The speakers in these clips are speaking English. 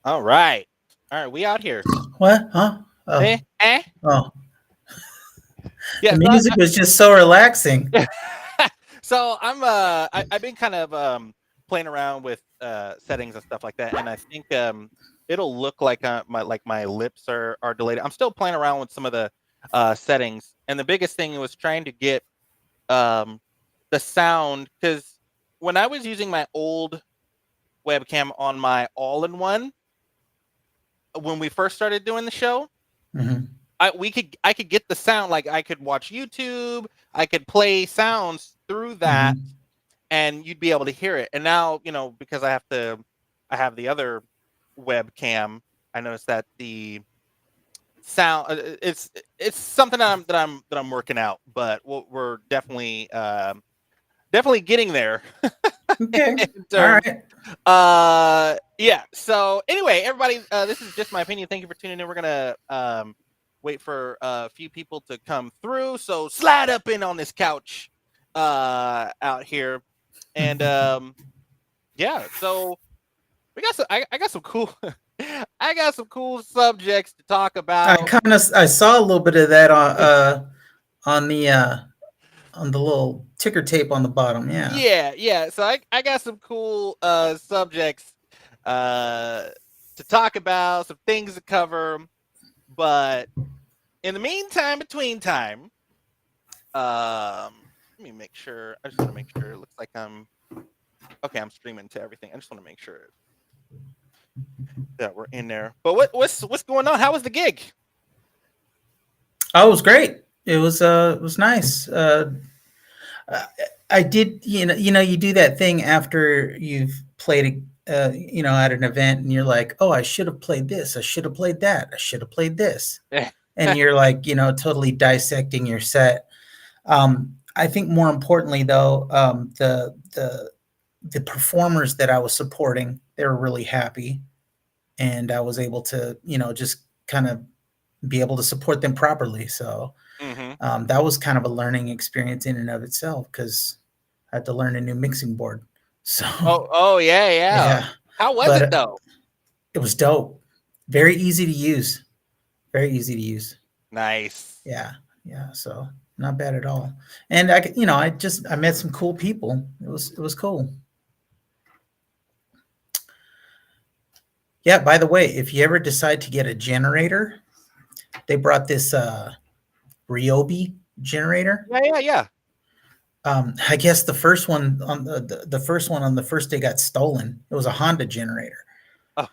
All right. All right. We out here. What? Huh? Oh, Eh? Eh? oh. The Yeah. music was just so relaxing. So I've been kind of playing around with settings and stuff like that, and I think it'll look like my lips are delayed. I'm still playing around with some of the settings, and the biggest thing was trying to get um the sound, because when I was using my old webcam on my all-in-one when we first started doing the show, Hmm. I could get the sound, like I could watch YouTube, I could play sounds through that, Hmm. and you'd be able to hear it. And now, because I have the other webcam, I noticed that the sound, it's something that I'm working out, but we're definitely getting there Okay. in All terms. right. Yeah. So anyway, everybody, this is just my opinion. Thank you for tuning in. We're gonna wait for a few people to come through. So slide up in on this couch out here, and yeah. So we got some. I got some cool. I got some cool subjects to talk about. I saw a little bit of that on the on the little ticker tape on the bottom. Yeah. Yeah, yeah. So I got some cool subjects uh to talk about, some things to cover. But in the meantime, between time, let me make sure. I just want to make sure. It looks like I'm okay. I'm streaming to everything. I just want to make sure that we're in there. But what's going on? How was the gig? Oh, it was great. It was nice. Uh, I did, you do that thing after you've played, at an event, and you're like, oh, I should have played this, I should have played that, I should have played this, and you're like, totally dissecting your set. I think more importantly, though, the performers that I was supporting, they were really happy, and I was able to, just kind of be able to support them properly. So Mm-hmm. that was kind of a learning experience in and of itself because I had to learn a new mixing board. So Oh yeah, yeah. yeah, How was but it though? it was dope. Very easy to use. Very easy to use. Nice. Yeah, yeah. So not bad at all. And I met some cool people. It was cool. Yeah. By the way, if you ever decide to get a generator, they brought this Ryobi generator. Yeah, yeah, yeah. I guess the first one on the first one on the first day got stolen. It was a Honda generator. Oh,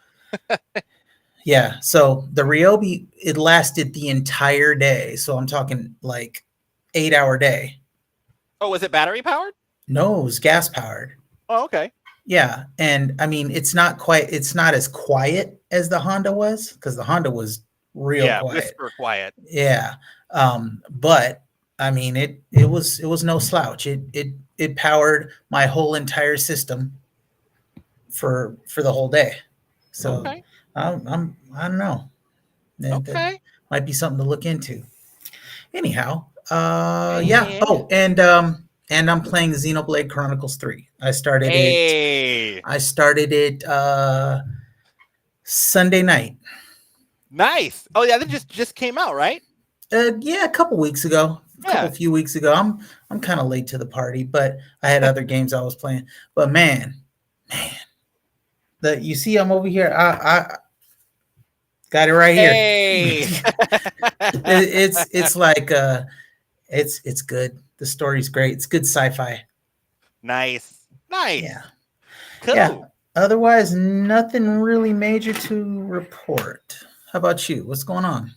Yeah, so the Ryobi, it lasted the entire day. So I'm talking like 8 hour day. oh, was it battery powered? No, it was gas powered. Oh, okay. Yeah, and I mean it's not as quiet as the Honda was because the Honda was real Yeah, quiet. whisper quiet. Yeah, but I mean it was no slouch. It powered my whole entire system for the whole day. So Okay, I don't know. That okay. might be something to look into. Anyhow, yeah. Yeah. Oh, and I'm playing Xenoblade Chronicles 3. Hey, I started it Sunday night. nice. Oh yeah, that just came out, right? Yeah, a couple weeks ago, Yeah. few weeks ago. I'm kind of late to the party, but I had other games I was playing. But man, the you see, I'm over here. I got it right here. Hey. It's like it's good. The story's great. It's good sci-fi. Nice. Yeah. Nice. Yeah. Cool. Otherwise, nothing really major to report. How about you? What's going on?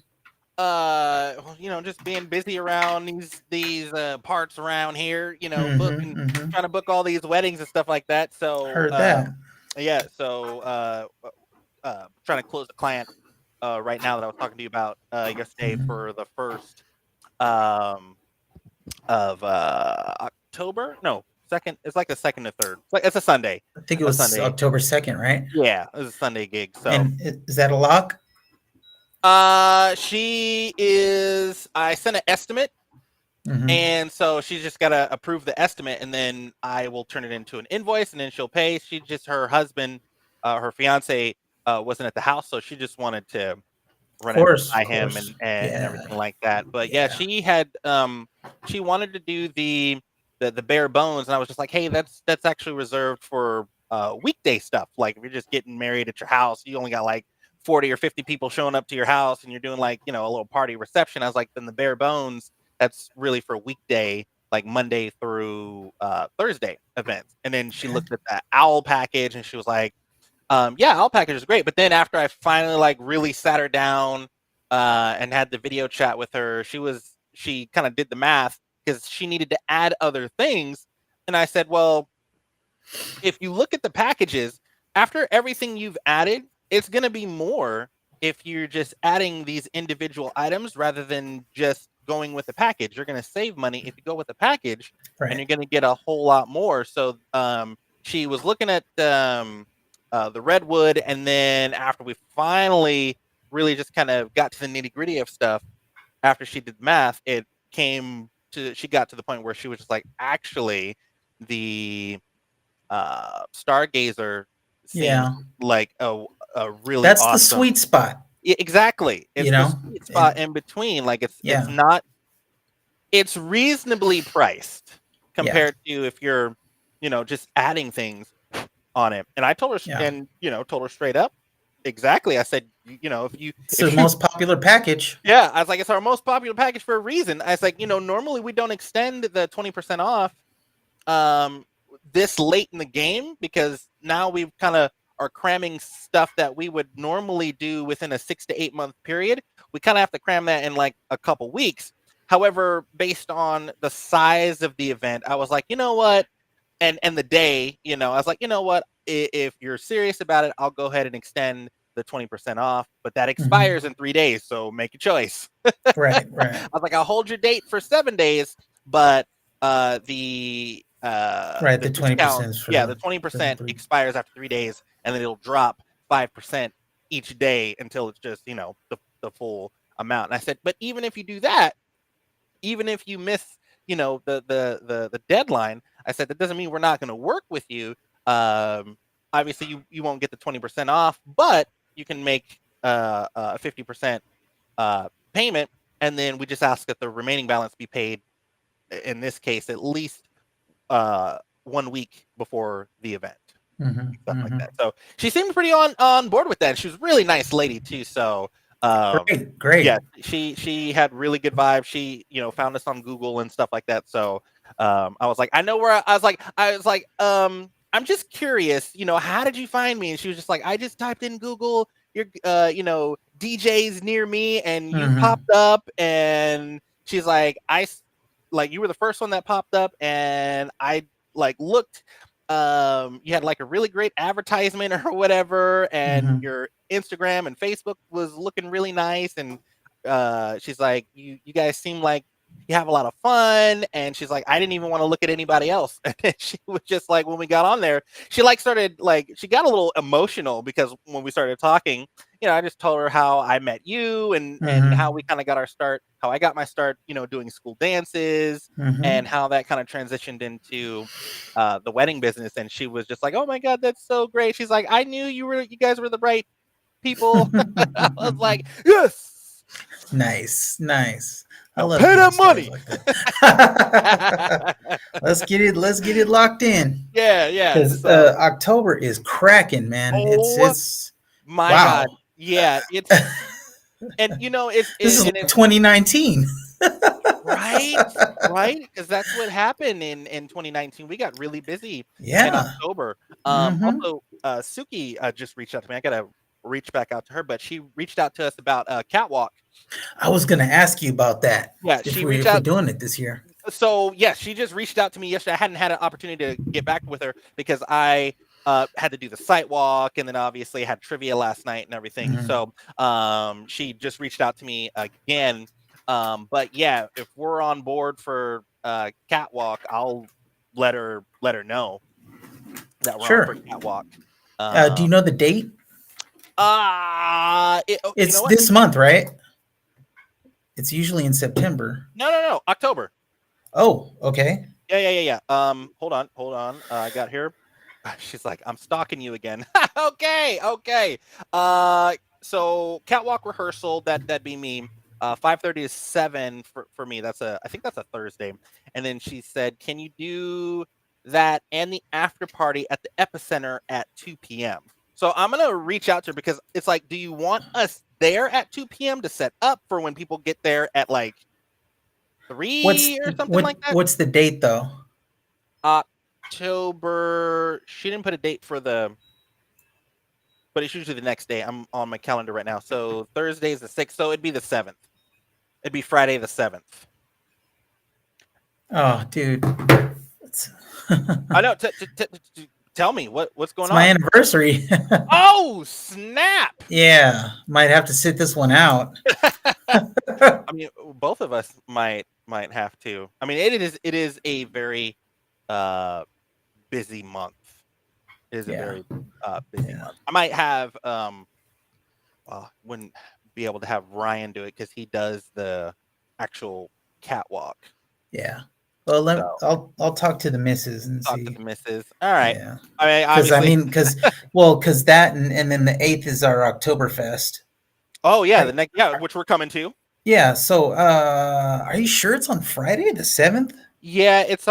Well, just being busy around these parts around here, Mm-hmm. booking, Mm-hmm. trying to book all these weddings and stuff like that. So, Heard that. yeah, so trying to close the client right now that I was talking to you about yesterday Mm-hmm. for the first um of October. No, second. It's like the second to third. It's a Sunday. I think it A was Sunday. October 2nd, right? Yeah, it's a Sunday gig. So, And is that a lock? she is. I sent an estimate, Mm-hmm. and so she's just gotta approve the estimate, and then I will turn it into an invoice, and then she'll pay. She just her husband, her fiance, wasn't at the house, so she just wanted to run it by Of him course. and Yeah. everything like that. But yeah, Yeah. she had she wanted to do the bare bones, and I was just like, hey, that's actually reserved for weekday stuff. Like if you're just getting married at your house, you only got like 40 or 50 people showing up to your house, and you're doing like a little party reception. I was like, then the bare bones, that's really for weekday, like Monday through Thursday events. And then she Okay. looked at that owl package, and she was like, yeah, Owl Package is great. But then after I finally like really sat her down and had the video chat with her, she kind of did the math because she needed to add other things. And I said, well, if you look at the packages, after everything you've added, it's going to be more if you're just adding these individual items rather than just going with the package. You're going to save money if you go with the package, and Right. you're going to get a whole lot more. So she was looking at the redwood, and then after we finally really just kind of got to the nitty gritty of stuff, after she did math, she got to the point where she was just like, actually, the Stargazer seems Yeah. like a really That's the awesome. sweet spot, Exactly. you It's the know? sweet spot And in between. Like it's yeah. not it's reasonably priced Yeah. compared to if you're, just adding things on it. And I told her Yeah. and told her straight up. Exactly. I said, if you It's the if you most popular package. yeah, I was like, it's our most popular package for a reason. I was like, normally we don't extend the 20% off um this late in the game because now we kind of are cramming stuff that we would normally do within a 6 to 8 month period. We kind of have to cram that in like a couple weeks. However, based on the size of the event, I was like, you know what? And the day, I was like, you know what? If you're serious about it, I'll go ahead and extend the 20% off, but that Mhm. expires in 3 days. So make a choice. Right. I Right. was like, I'll hold your date for 7 days, but Right. the The discount, 20% is yeah, the for the 20% three. expires after 3 days, and then it'll drop 5% each day until it's just the full amount. And I said, but even if you do that, even if you miss the deadline, I said that doesn't mean we're not going to work with you. Obviously, you won't get the 20% off, but you can make a 50% payment, and then we just ask that the remaining balance be paid. In this case, at least 1 week before the event, Mhm. stuff like that. Mhm. So she seemed pretty on board with that. She was a really nice lady too. So Great. yeah, Great. she had really good vibes. She found us on Google and stuff like that. So I was like, I know where I was like, I'm just curious, how did you find me? And she was just like, I just typed in Google your DJs near me, and you Mhm. popped up. And she's like, like you were the first one that popped up, and I like looked. You had like a really great advertisement or whatever, and Mhm. your Instagram and Facebook was looking really nice. And she's like, you guys seem like you have a lot of fun. And she's like, I didn't even want to look at anybody else. And she was just like, when we got on there, she like started like she got a little emotional because when we started talking, I just told her how I met you, and how we Mhm. kind of got our start, how I got my start, doing school dances, and Mhm. how that kind of transitioned into the wedding business. And she was just like, oh my god, that's so great. She's like, I knew you guys were the right people. I was like, yes, Nice. Nice. I now love pay hearing that stories money. like that. Let's get it. Let's get it locked in. Yeah. Because So, October is cracking, man. oh It's my god, wow. yeah, it's and This is and like it's 2019. right, right, because that's what happened in 2019. We got really busy in Yeah. October. Hmm. Also, Suki just reached out to me. I gotta reach back out to her, but she reached out to us about Catwalk. I was gonna ask you about that Yeah, if she we reached if we're out. doing it this year. So yes, she just reached out to me yesterday. I hadn't had an opportunity to get back with her because I had to do the site walk, and then obviously had trivia last night and everything. Hmm. So she just reached out to me again. But yeah, if we're on board for Catwalk, I'll let her know that we're on for Sure. Catwalk. Do you Um, know the date? you know It's what? this month, right? It's usually in September. No, October. Oh, okay. Yeah. Hold on. I got here. She's like, I'm stalking you again. Okay, okay. So catwalk rehearsal, that'd be me. 5:30 to 7 for me. I think that's a Thursday. And then she said, can you do that and the after party at the epicenter at 2 p.m.? So I'm gonna reach out to her because it's like, do you want us there at 2 p.m. to set up for when people get there at like 3 or something like that? What's the date though? October. She didn't put a date for but it's usually the next day. I'm on my calendar right now. So Thursday is the 6th. So it'd be the 7th. It'd be Friday the 7th. Oh, dude. I know. Tell me what's going It's my on. anniversary. Oh, snap. Yeah, might have to sit this one out. I mean, both of us might have to. I mean, it is a very busy month. It is a very busy month. I might have wouldn't be able to have Ryan do it because he does the actual catwalk. Yeah. Well, I'll talk to the missus and Talk see. to the missus. All right. Yeah. I mean, obviously. Because that and then the 8th is our Oktoberfest. Oh yeah, Right. the next which we're coming to. Yeah. So, are you sure it's on Friday the 7th? Yeah, it's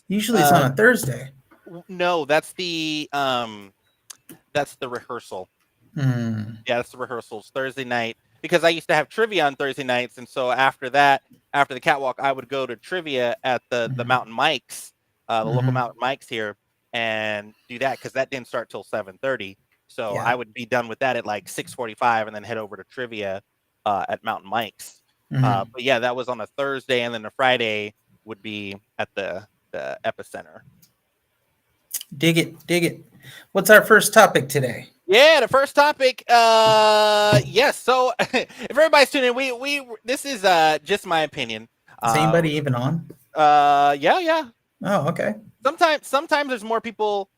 Usually it's on a Thursday. No, that's the rehearsal. Yeah, that's the rehearsals Thursday night because I used to have trivia on Thursday nights, and so after that, after the catwalk, I would go to trivia at the Mountain Mikes, the local Mountain Mikes here, and do that because that didn't start till 7:30. So I would be done with that at like 6:45, and then head over to trivia at Mountain Mikes. But yeah, that was on a Thursday, and then the Friday would be at the epicenter. Dig it. What's our first topic today? Yeah, the first topic. Yes. So if everybody's tuning in, we this is just my opinion. Is anybody even on? Yeah. Oh, okay. Sometimes there's more people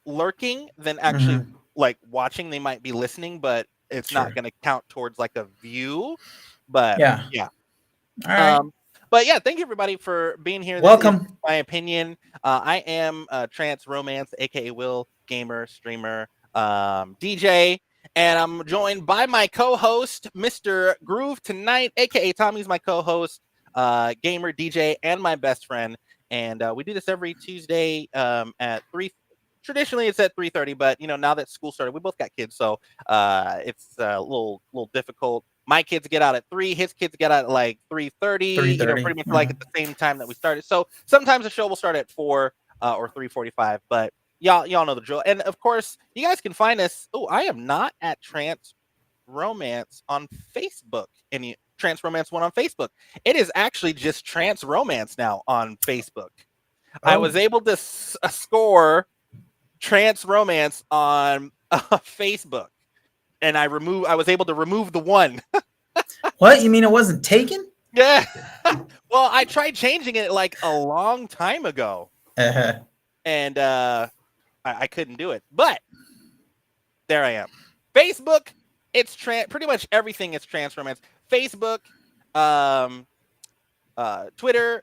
lurking than actually like watching. They might be listening, but it's not going to count towards like a view. But yeah. All right. But yeah, thank you everybody for being here. Welcome. This is my opinion. I am Trance Romance, aka Will, gamer, streamer, DJ, and I'm joined by my co-host, Mr. Groove Tonight, aka Tommy's my co-host, gamer, DJ, and my best friend. And we do this every Tuesday at 3. Traditionally, it's at 3:30, but now that school started, we both got kids, so it's a little difficult. My kids get out at 3. His kids get out at like 3:30. Pretty much like at the same time that we started. So sometimes the show will start at 4 or 3:45. But y'all know the drill. And of course, you guys can find us. Oh, I am not at Trance Romance on Facebook. Any Trance Romance one on Facebook? It is actually just Trance Romance now on Facebook. Oh. I was able to score Trance Romance on Facebook. And I was able to remove the one. What? You mean it wasn't taken? Yeah. Well, I tried changing it like a long time ago. And I couldn't do it. But there I am. Facebook, it's pretty much everything is Trance Romance. Facebook, Twitter,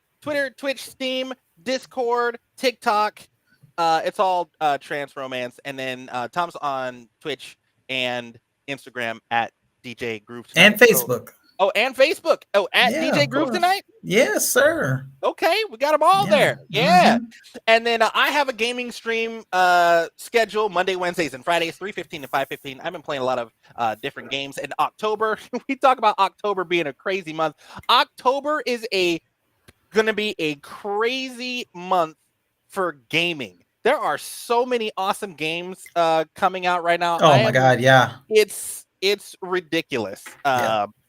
Twitch, Steam, Discord, TikTok. It's all Trance Romance. And then Tom's on Twitch and Instagram at DJ Groove Tonight. And Facebook. And Facebook. At DJ Groove Tonight? Yes, sir. Okay, we got them all there. Yeah. And then I have a gaming stream schedule Monday, Wednesdays, and Fridays, 3:15 to 5:15. I've been playing a lot of different games. In October, we talk about October being a crazy month. October is going to be a crazy month for gaming. There are so many awesome games coming out right now. Oh my God, yeah. It's ridiculous.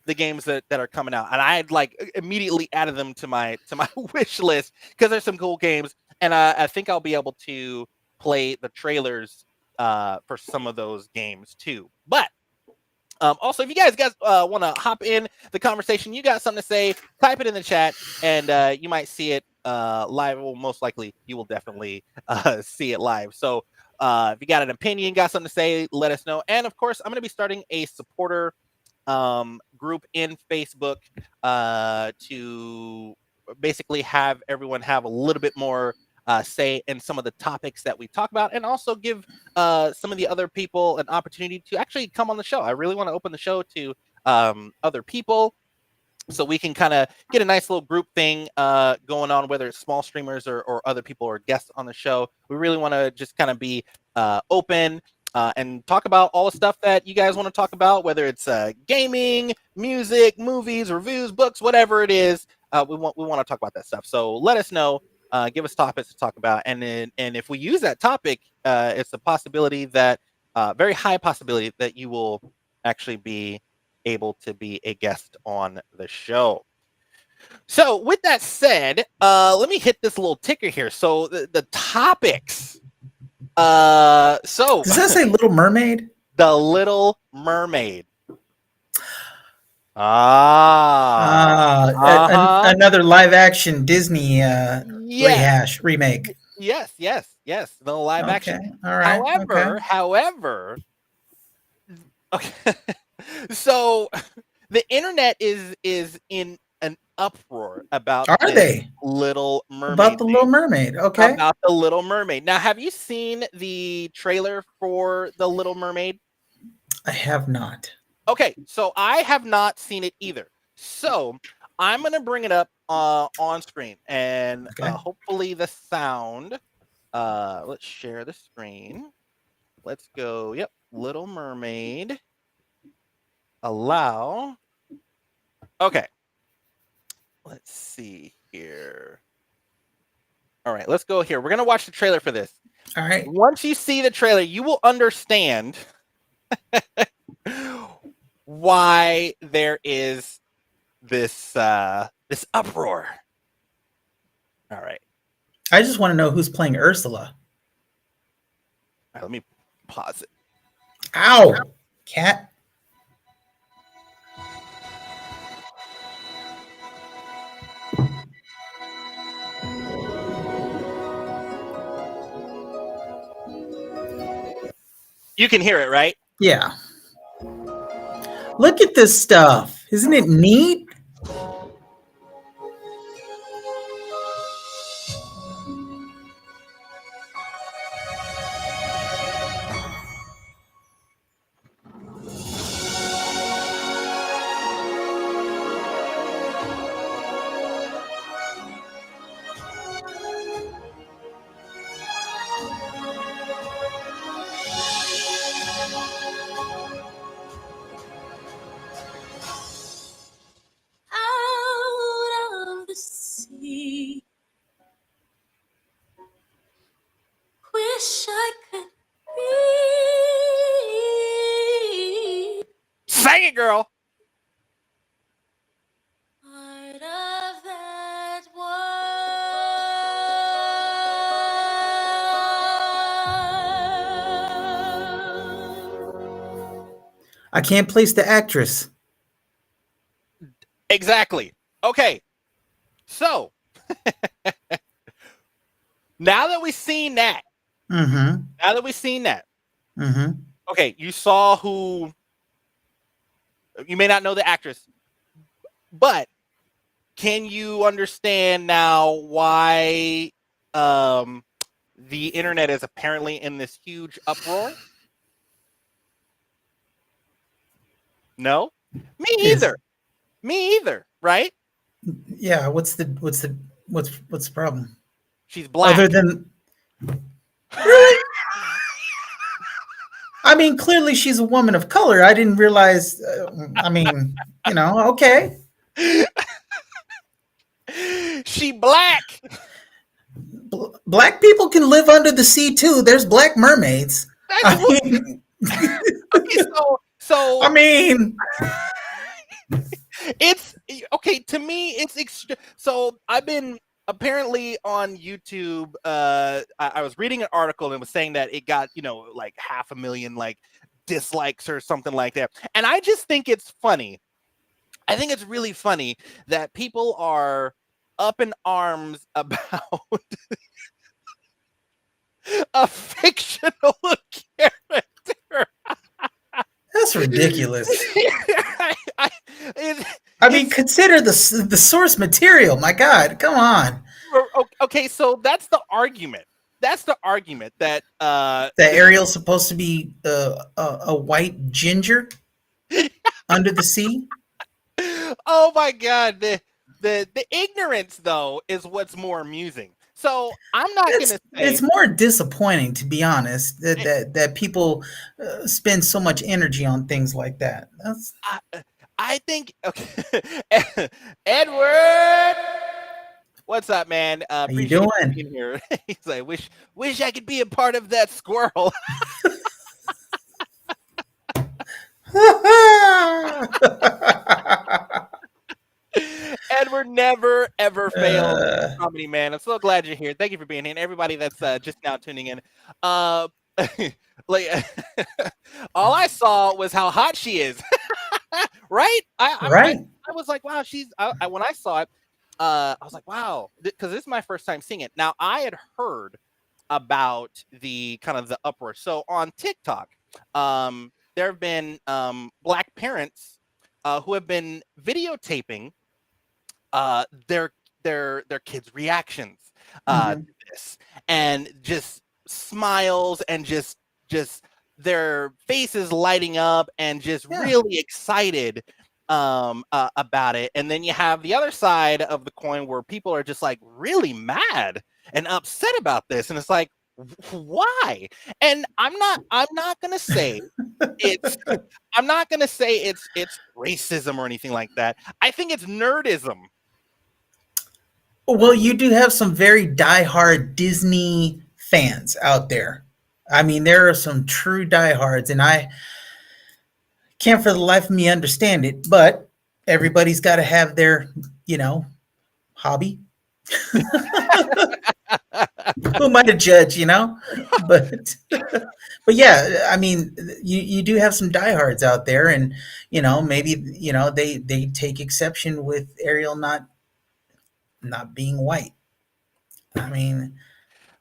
The games that are coming out, and I had like immediately added them to my wish list because there's some cool games, and I think I'll be able to play the trailers for some of those games too. But also, if you guys want to hop in the conversation, you got something to say, type it in the chat, and you might see it live. Well, most likely, you will definitely see it live. So if you got an opinion, got something to say, let us know. And of course, I'm going to be starting a supporter group in Facebook to basically have everyone have a little bit more say in some of the topics that we talk about, and also give some of the other people an opportunity to actually come on the show. I really want to open the show to other people, so we can kind of get a nice little group thing going on, whether it's small streamers or other people or guests on the show. We really want to just kind of be open and talk about all the stuff that you guys want to talk about, whether it's gaming, music, movies, reviews, books, whatever it is. We want to talk about that stuff. So let us know. Give us topics to talk about, and if we use that topic, it's a possibility that very high possibility that you will actually be able to be a guest on the show. So with that said, let me hit this little ticker here. So the topics. So Does that say Little Mermaid? The Little Mermaid. Another live action Disney remake. Yes. The live action. All right. However, okay. So the internet is in an uproar about Little Mermaid. About the Little Mermaid. Okay. About the Little Mermaid. Now, have you seen the trailer for the Little Mermaid? I have not. Okay, so I have not seen it either. So I'm going to bring it up on screen, and hopefully the sound. Let's share the screen. Let's go. Yep, Little Mermaid. Allow. Okay. Let's see here. All right, let's go here. We're going to watch the trailer for this. All right. Once you see the trailer, you will understand why there is this this uproar. All right. I just want to know who's playing Ursula. All right, let me pause it. Ow, cat. You can hear it, right? Yeah. Look at this stuff. Isn't it neat? Wish I could be. Sing it, girl. Part of that world. I can't place the actress. Exactly. Okay. So now that we've seen that, okay, you saw who. You may not know the actress, but can you understand now why the internet is apparently in this huge uproar? No, me either. Me either. Right? Yeah. What's the problem? She's black. Other than really? I mean, clearly she's a woman of color. I didn't realize. I mean, okay. She black. Black people can live under the sea too. There's black mermaids. Okay, so I mean, it's okay to me. It's so I've been apparently on YouTube. I was reading an article and it was saying that it got like 500,000 like dislikes or something like that, and I just think it's funny. I think it's really funny that people are up in arms about a fictional character. That's ridiculous. I mean, consider the source material. My God, come on. Okay, so that's the argument. That's the argument that That Ariel's supposed to be a white ginger under the sea. oh my god, the ignorance though is what's more amusing. So I'm not It's gonna say it's more disappointing, to be honest, that eh, that people spend so much energy on things like that. That's I think okay. Edward, what's up, man? how you Appreciate you doing? being here. He's like, wish I could be a part of that squirrel. Edward never ever fails uh, comedy, man. I'm so glad you're here. Thank you for being here, and everybody that's just now tuning in. Uh, like all I saw was how hot she is, right? right. I was like, wow, she's. When I saw it, I was like, wow, because this is my first time seeing it. Now I had heard about the kind of the uproar. So on TikTok, there have been black parents who have been videotaping their their kids' reactions to Mhm. this, and just smiles and just their faces lighting up and just Yeah. really excited about it. And then you have the other side of the coin where people are just like really mad and upset about this, and it's like, why? And I'm not gonna say it's I'm not gonna say it's racism or anything like that. I think it's nerdism. Well, you do have some very diehard Disney fans out there. I mean, there are some true diehards, and I can't for the life of me understand it. But everybody's got to have their, you know, hobby. Who am I to judge, you know? But but yeah, I mean, you do have some diehards out there, and maybe they take exception with Ariel not being white. I mean,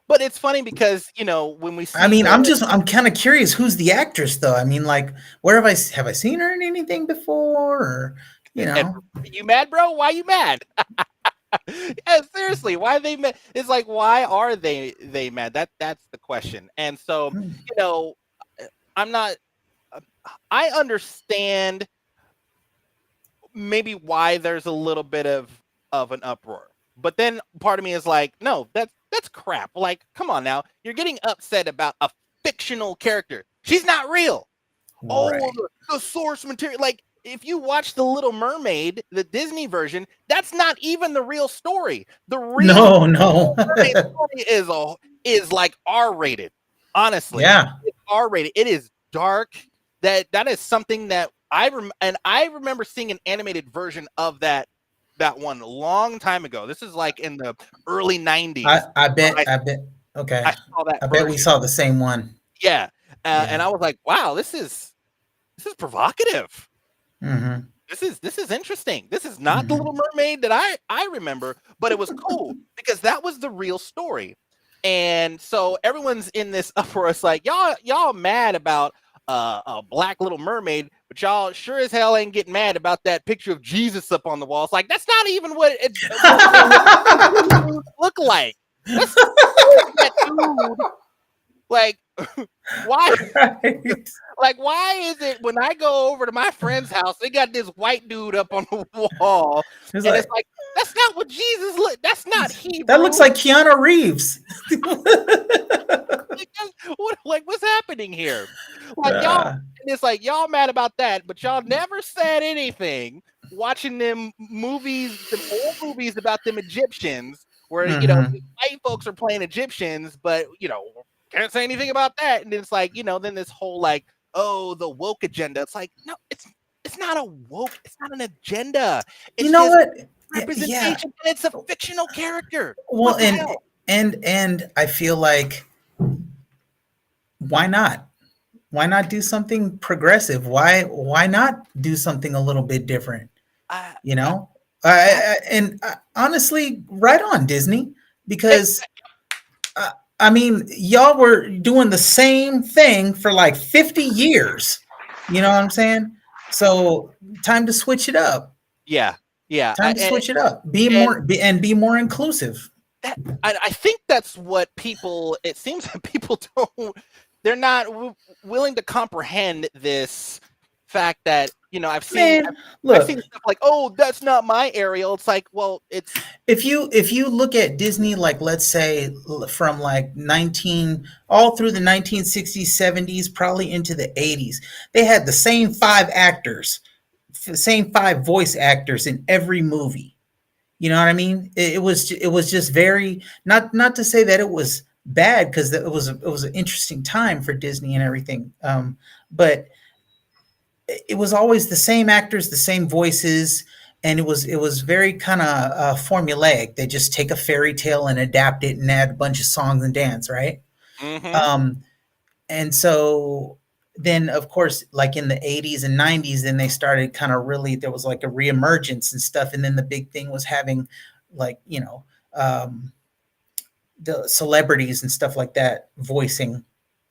But it's funny because when we I see mean, the I'm kind of curious who's the actress though. I mean, like, where have I seen her in anything before, or you and know? you mad, bro? Why you mad? Yeah, seriously, why they mad? It's like, why are they mad? That's the question. And so, Hmm. you know, I'm not. I understand maybe why there's a little bit of an uproar, but then part of me is like, no, that's crap. Like, come on now, you're getting upset about a fictional character. She's not real. Oh, well, Right. the source material. Like, if you watch the Little Mermaid, the Disney version, that's not even the real story. The real No, no. Mermaid story is like R-rated. Honestly, Yeah. it's R-rated. It is dark. That is something that I remember seeing an animated version of that one a long time ago. This is like in the early '90s. I bet. Okay. I saw that I bet we version. saw the same one. Yeah, and Yeah. I was like, wow, this is provocative. Hmm. This is interesting. This is not the Little Mermaid that I remember, but it was cool because that was the real story. And so everyone's in this uproar. It's like, y'all mad about a black Little Mermaid, but y'all sure as hell ain't getting mad about that picture of Jesus up on the wall. It's like, that's not even what dudes look like. That's that dude. Like, why? Right. Like, why is it when I go over to my friend's house, they got this white dude up on the wall, It's and it's like like, that's not what Jesus look. That's not that Hebrew. looks like Keanu Reeves. Like, like, what's happening here? Like, y'all, Uh, and it's like y'all mad about that, but y'all never said anything. Watching them movies, them old movies about them Egyptians, where mhm. white folks are playing Egyptians, but can't say anything about that. And it's like, then this whole like, oh, the woke agenda. It's like, no, it's not a woke, it's not an agenda. You It's know just what? Yeah. representation, and it's a fictional character. Well, What the hell? and I feel like why not? Why not do something progressive? Why not do something a little bit different? I, You I, know, I honestly, right on Disney, it, because I mean, y'all were doing the same thing for like 50 years. You know what I'm saying? So time to switch it up. yeah, yeah, Time to switch it up. Be and more be more inclusive. I think that's what people. It seems that people don't. They're not willing to comprehend this fact that I've seen. Man, I've look, seen stuff like, oh, that's not my Ariel. It's like, well, it's if you look at Disney, like let's say from like 19 all through the 1960s, 70s, probably into the 80s, they had the same five actors, the same five voice actors in every movie. You know what I mean? It was just very, not to say that it was bad, because it was an interesting time for Disney and everything. But it was always the same actors, the same voices, and it was very kind of formulaic. They just take a fairy tale and adapt it and add a bunch of songs and dance, right? hmm Um, and so then, of course, like in the 80s and 90s, then they started kind of really, there was like a reemergence and stuff. And then the big thing was having, like, the celebrities and stuff like that voicing,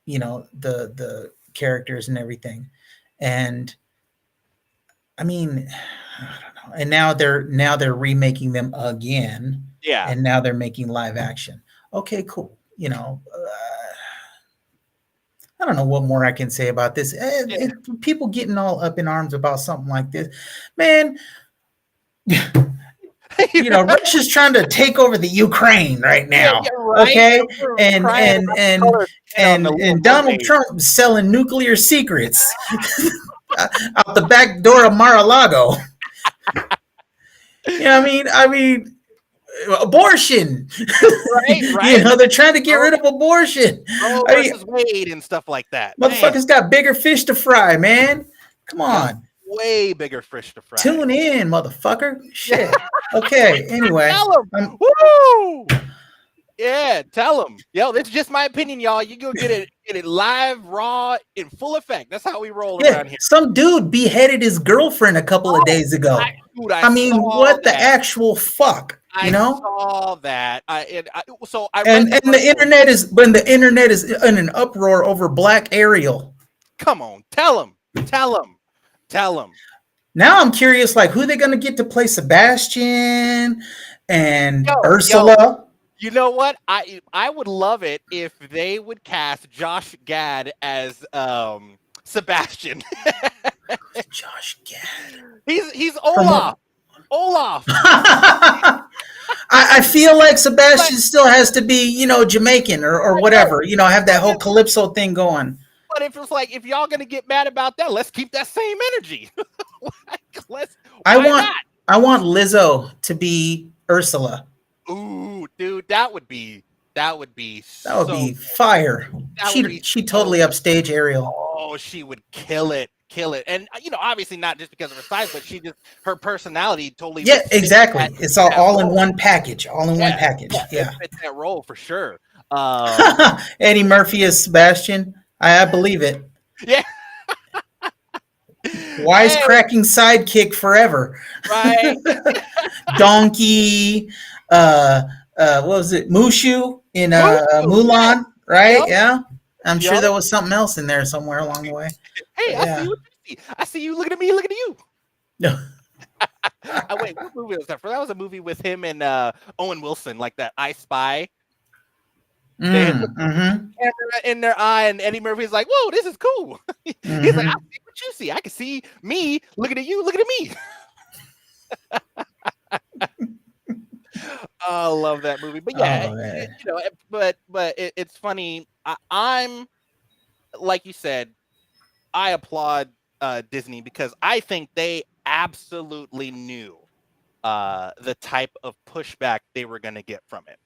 the characters and everything. And I mean, I don't know. And now they're remaking them again, yeah. and now they're making live action. Okay, cool. I don't know what more I can say about this. People getting all up in arms about something like this, man. Russia's trying to take over the Ukraine right Yeah, now. yeah, right. Okay, We're and crying and about the and color on the and Little and Donald Mermaid. Trump is selling nuclear secrets out the back door of Mar-a-Lago. I mean, abortion. Right, right. They're trying to get Roe, rid of abortion. Roe I mean, versus Wade and stuff like that. Man, motherfuckers got bigger fish to fry, man. Come yep, on. way bigger fish to fry. Tune in, motherfucker. Yeah, Shit. Okay. Anyway, tell them. um, Woo! Yeah, tell them. Yo, this is just my opinion, y'all. You go get it live, raw, in full effect. That's how we roll yeah, around here. some dude beheaded his girlfriend a couple of Oh, days ago. dude, I I mean, saw what the that. actual fuck? I saw that. So I read And the the article. internet is in an uproar over Black Ariel. Come on, tell them, tell them, tell them. Now I'm curious, like, who they gonna get to play Sebastian and Yo, Ursula? you know what? I would love it if they would cast Josh Gad as Sebastian. Josh Gad. He's Olaf. Olaf. I feel like Sebastian still has to be, Jamaican or whatever, have that whole calypso thing going. But if it's like, if y'all gonna get mad about that, let's keep that same energy. I not? want Lizzo to be Ursula. Ooh, dude, that would be fire. That She totally upstage Ariel. Oh, she would kill it. And obviously not just because of her size, but her personality totally. Yeah, exactly. It's all in role. one package. All in one package. Yeah. It fits that role for sure. Eddie Murphy as Sebastian. I believe it. Yeah. Wisecracking sidekick forever. Right. Donkey. What was it? Mushu in Mulan, right? Yep. Yeah. I'm sure there was something else in there somewhere along the way. Hey, I see what you see. I see you looking at me, looking at you. No. Wait, what movie was that? That was a movie with him and Owen Wilson, like that I Spy. They had the camera in their eye, and Eddie Murphy's like, "Whoa, this is cool." He's like, "I see what you see. I can see me looking at you, looking at me." I love that movie, but yeah, but it's funny. I'm like you said, I applaud Disney because I think they absolutely knew the type of pushback they were going to get from it.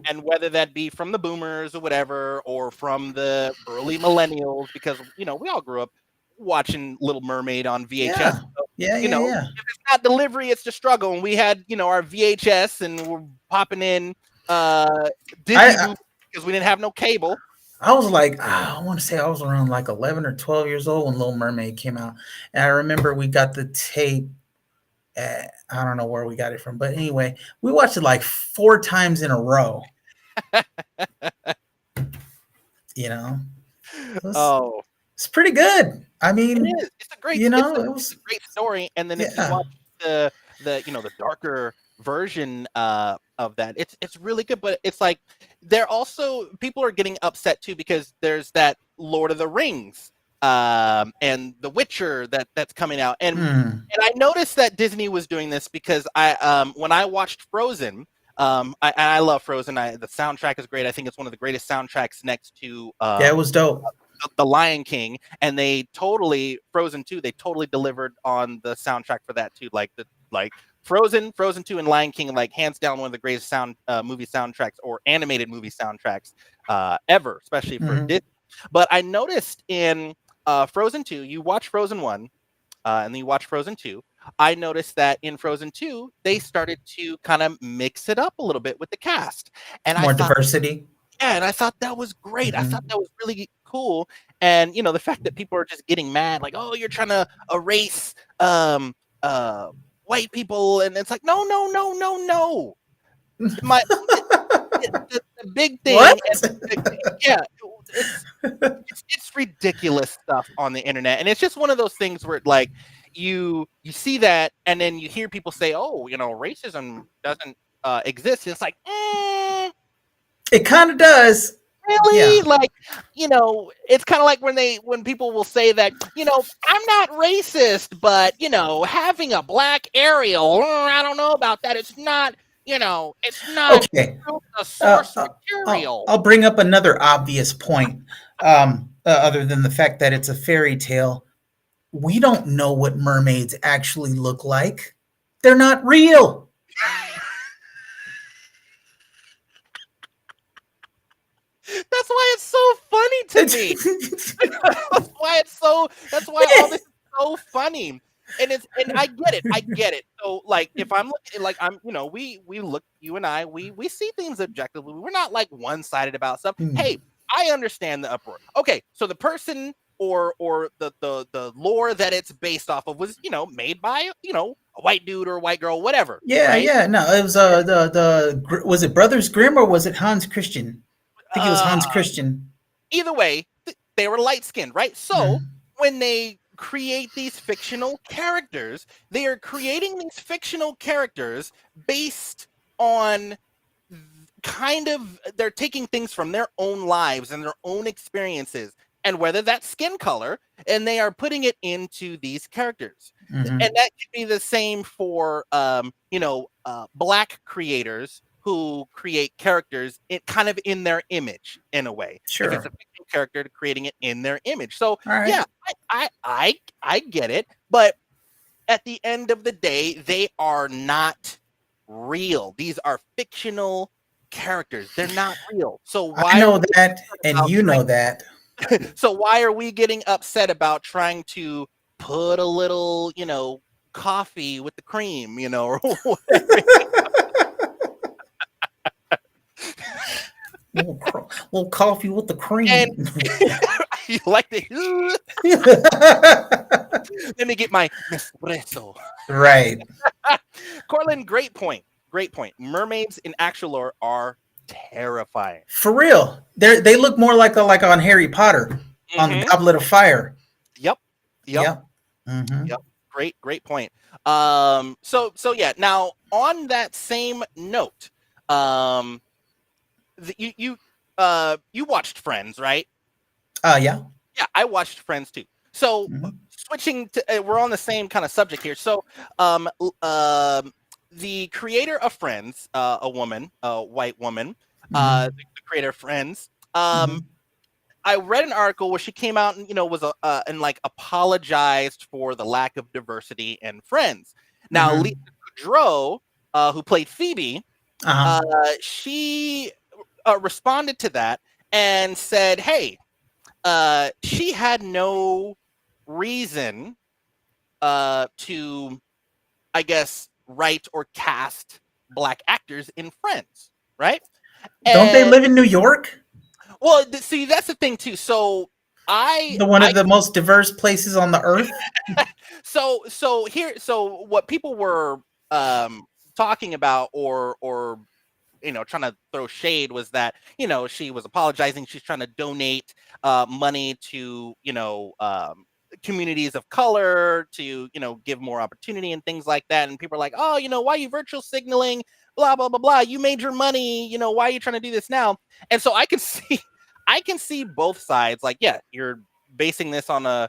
And whether that be from the boomers or whatever, or from the early millennials, because we all grew up watching Little Mermaid on VHS. Yeah. So, Yeah. If it's not delivery, it's the struggle. And we had our VHS, and we're popping in Disney movies because we didn't have no cable. I was like, I want to say I was around like 11 or 12 years old when Little Mermaid came out. And I remember we got the tape. I don't know where we got it from, but anyway, we watched it like 4 times in a row. It's pretty good. I mean, it is. It's a great, it's a great story. And then if you watch the darker version of that. It's really good, but it's like they're also people are getting upset too because there's that Lord of the Rings and The Witcher that's coming out, and I noticed that Disney was doing this because I when I watched Frozen. I love Frozen. The soundtrack is great. I think it's one of the greatest soundtracks next to Yeah, it was dope. the Lion King, and they totally Frozen 2. They totally delivered on the soundtrack for that too. Like Frozen 2, and Lion King, like hands down one of the greatest movie soundtracks or animated movie soundtracks ever, especially for Mhm. Disney. But I noticed in Frozen 2, you watch Frozen 1, and then you watch Frozen 2. I noticed that in Frozen 2, they started to kind of mix it up a little bit with the cast. And I More thought, diversity. yeah, and I thought that was great. I Mhm. thought that was really cool. And the fact that people are just getting mad, like, oh, you're trying to erase uh white people, and it's like, no, no, no, no, no. My the big What? thing, and yeah, it's ridiculous stuff on the internet, and it's just one of those things where like you see that, and then you hear people say, oh, racism doesn't exist. It's like, It kind of does. really? Yeah. Like, it's kind of like when people will say that, I'm not racist, but having a black Ariel, I don't know about that. It's not, it's not Okay. the source I'll, material. I'll bring up another obvious point, other than the fact that it's a fairy tale. We don't know what mermaids actually look like. They're not real. That's why it's so funny to me. That's why all this is so funny. And I get it. I get it. So like if I'm looking like I'm, we look, you and I, we see things objectively. We're not like one-sided about stuff. Hey, I understand the uproar. Okay, so the person or the lore that it's based off of was, made by, a white dude or a white girl, whatever, Yeah, right? yeah. No, it was was it Brothers Grimm or was it Hans Christian? I think it was Uh Hans Christian. Either way, they were light skinned, right? So Mm. when they create these fictional characters, they are creating these fictional characters based on kind of they're taking things from their own lives and their own experiences, and whether that's skin color, and they are putting it into these characters. Hmm. And that could be the same for black creators who create characters kind of in their image in a way. If it's Sure. a fictional character, creating it in their image. So All right. yeah, I get it, but at the end of the day, they are not real. These are fictional characters. They're not real. So I why are know we that, and about you know that. so why are we getting upset about trying to put a little, coffee with the cream, or whatever? Little coffee with the And cream. you like to let me get my espresso. Right. Cortland, great point. Great point. Mermaids in actual lore are terrifying. For real. They look more like on Harry Potter on the Mm-hmm. Goblet of Fire. Yep. Yep. Yep. Mm-hmm. Yep. Great point. So yeah, now on that same note, you watched Friends, right? Yeah. Yeah, I watched Friends too. So Mhm. switching to we're on the same kind of subject here. So the creator of Friends, a woman, a white woman, Mhm. the creator of Friends, um, Mhm. I read an article where she came out and was and like apologized for the lack of diversity in Friends. Now Lisa Mhm. Kudrow, who played Phoebe, Uh-huh. she responded to that and said, "Hey, she had no reason to, I guess, write or cast black actors in Friends, right?" Don't they And live in New York? well, see, that's the thing too. So One I of the most diverse places on the earth? so what people were talking about or trying to throw shade was that she was apologizing, she's trying to donate money to communities of color to give more opportunity and things like that. And people are like, oh, why are you virtual signaling? Blah blah blah blah. You made your money. Why are you trying to do this now? And so I can see both sides. Like, yeah, you're basing this on a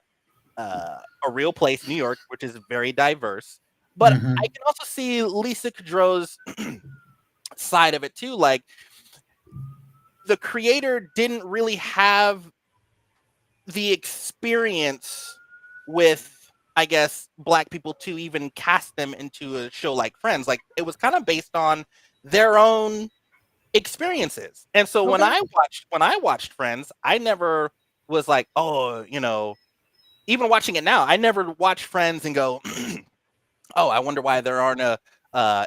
real place, New York, which is very diverse. But Mhm. I can also see Lisa Kudrow's side of it too. Like, the creator didn't really have the experience with, I guess, Black people to even cast them into a show like Friends. Like, it was kind of based on their own experiences. And so when Okay. I watched Friends, I never was like, oh, even watching it now, I never watch Friends and go, oh, I wonder why there aren't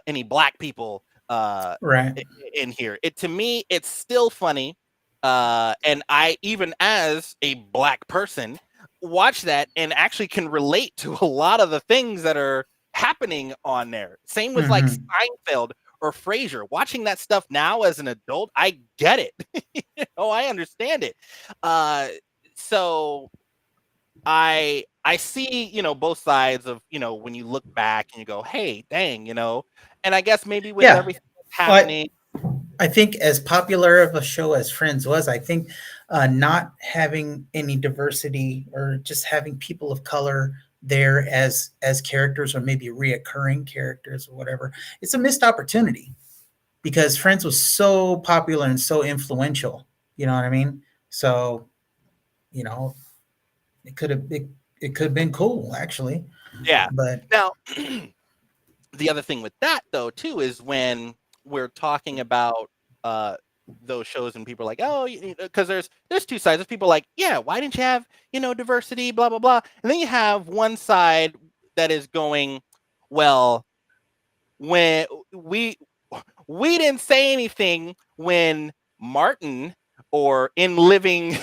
any Black people Right. in here. To me, it's still funny, and I, even as a Black person, watch that and actually can relate to a lot of the things that are happening on there. Same with like Mhm. Seinfeld or Frasier. Watching that stuff now as an adult, I get it. I understand it. So I see, both sides of, when you look back and you go, hey, dang, and I guess maybe with Yeah. everything that's Well, happening. I think as popular of a show as Friends was, I think not having any diversity or just having people of color there as characters or maybe reoccurring characters or whatever, it's a missed opportunity because Friends was so popular and so influential. You know what I mean? So, you know, it could have it could have been cool actually, Yeah. but Now, the other thing with that though too is when we're talking about uh those shows and people are like, oh, because there's two sides. There's people like, yeah, why didn't you have diversity, blah blah blah, and then you have one side that is going, well, when we didn't say anything when Martin, or in Living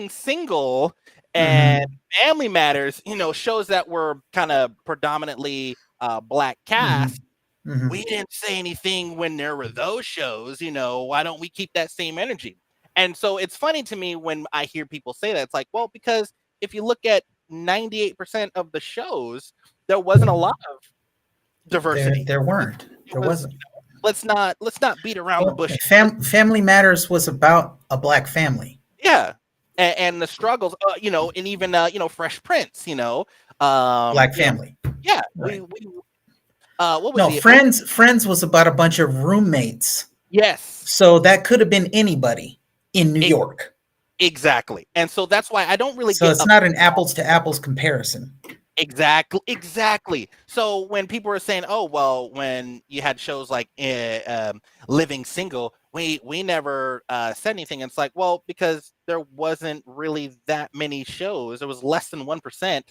Single, and mhm, Family Matters, shows that were kind of predominantly Black mhm, cast. mhm. We didn't say anything when there were those shows. Why don't we keep that same energy? And so it's funny to me when I hear people say that. It's like, well, because if you look at 98% of the shows, there wasn't a lot of diversity. There weren't. It There was, wasn't. let's not beat around the Well, bush. Family Matters was about a black family, Yeah, and the struggles, and even Fresh Prince, black family, yeah, right? what was No, the what? Friends was about a bunch of roommates, Yes, so that could have been anybody in New e- York. exactly, and so that's why I don't really So get it's up. not an apples to apples comparison. Exactly, exactly. So when people were saying, "Oh, well," when you had shows like Living Single, we never said anything. It's like, well, because there wasn't really that many shows. There was less than 1%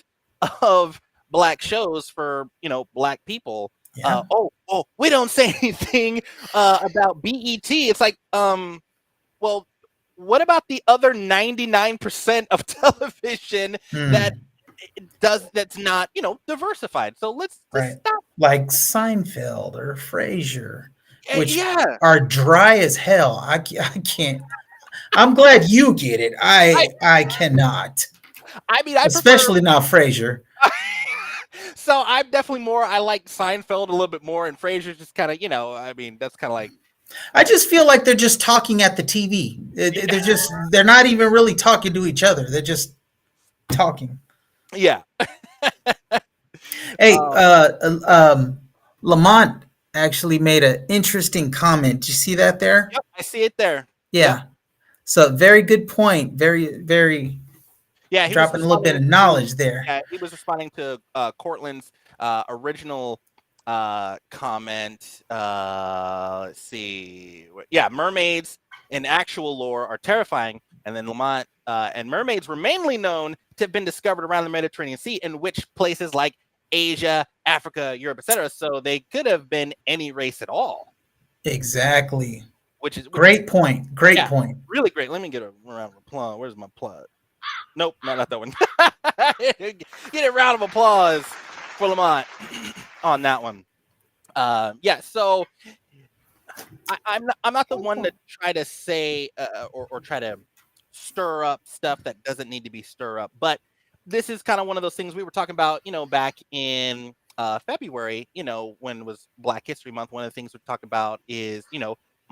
of Black shows for Black people. Yeah. We don't say anything about BET. It's like, well, what about the other 99% of television that Hmm. that's not diversified? So let's just Right. stop. Like Seinfeld or Frasier, which Yeah, are dry as hell. I can't. I'm glad you get it. I I cannot, I mean, I prefer. especially not Frasier. So I'm definitely more. I like Seinfeld a little bit more, and Frasier's just kind of I mean, that's kind of like. I just feel like they're just talking at the TV. They're not even really talking to each other. They're just talking. Yeah. Hey, Um, Lamont actually made an interesting comment. Do you see that there? yep, I see it there. Yep. Yeah. So very good point. Very Yeah, he was dropping a little bit responding of to. knowledge there. Yeah, he was responding to Cortland's original comment. Let's see. Yeah, mermaids in actual lore are terrifying, and then Lamont and mermaids were mainly known to have been discovered around the Mediterranean Sea, in which places like Asia, Africa, Europe, etc. So they could have been any race at all, Exactly. which is Great point. Great yeah, point. really great. Let me get a round of applause. Where's my plug? Nope, not that one. Get a round of applause for Lamont on that one. Yeah, so I'm not the one to try to say or try to stir up stuff that doesn't need to be stir up, but this is kind of one of those things we were talking about, back in February, when it was Black History Month. One of the things we talk about is,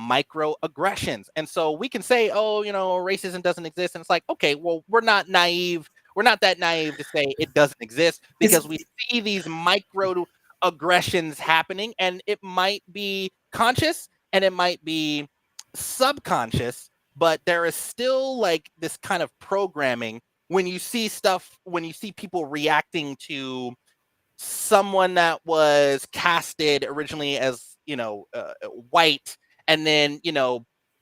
microaggressions. And so we can say, oh, racism doesn't exist. And it's like, okay, well, we're not naive. We're not that naive to say it doesn't exist, because we see these microaggressions happening, and it might be conscious and it might be subconscious, but there is still like this kind of programming when you see people reacting to someone that was casted originally as white, and then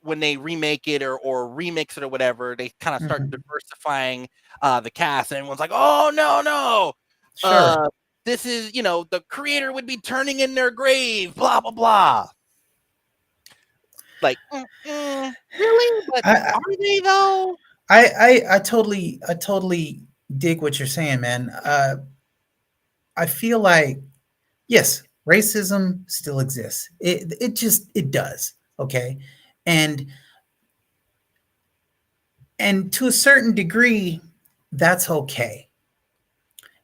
when they remake it or remix it or whatever, they kind of start diversifying the cast, and everyone's like, oh no, Sure. this is the creator would be turning in their grave, blah blah blah. Like, really? But are they though? I totally dig what you're saying, man. I feel like, yes, racism still exists. It does. Okay. And to a certain degree, that's okay.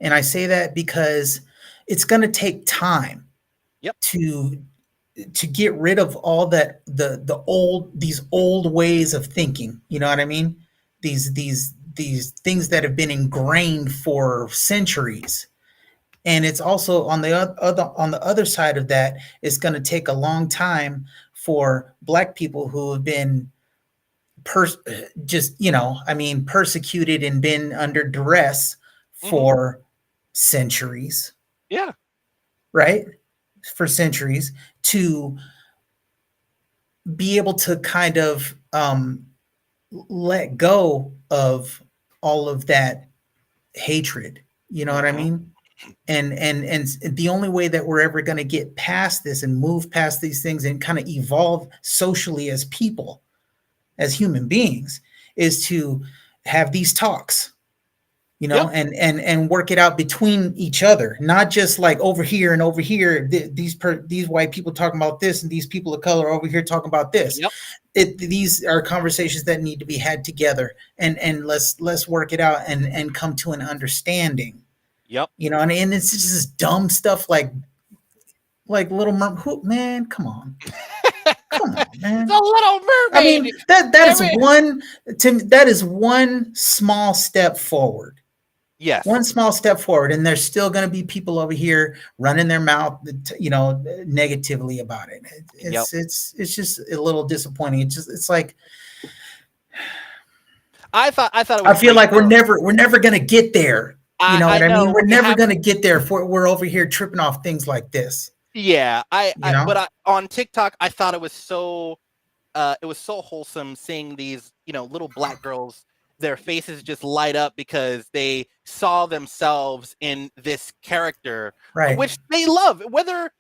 And I say that because it's going to take time to get rid of all that, these old ways of thinking. You know what I mean? These things that have been ingrained for centuries. And it's also on the other side of that, it's going to take a long time for Black people who have been persecuted and been under duress for centuries. Yeah. Right? For centuries, to be able to kind of let go of all of that hatred. You know what I mean? And the only way that we're ever going to get past this and move past these things and kind of evolve socially as people, as human beings, is to have these talks, and work it out between each other, not just like over here and over here. These white people talking about this, and these people of color over here talking about this. These are conversations that need to be had together, and let's work it out and come to an understanding. And it's just this dumb stuff like Little Mermaid. Man, come on, man. The Little Mermaid. I mean, that is one small step forward. Yes, one small step forward, and there's still going to be people over here running their mouth, negatively about it. It's just a little disappointing. It's like, I thought it was I feel like we're never going to get there. You know what I mean? We're never going to get there if we're over here tripping off things like this. Yeah, but on TikTok, I thought it was so wholesome seeing these, little Black girls, their faces just light up because they saw themselves in this character, which they love, whether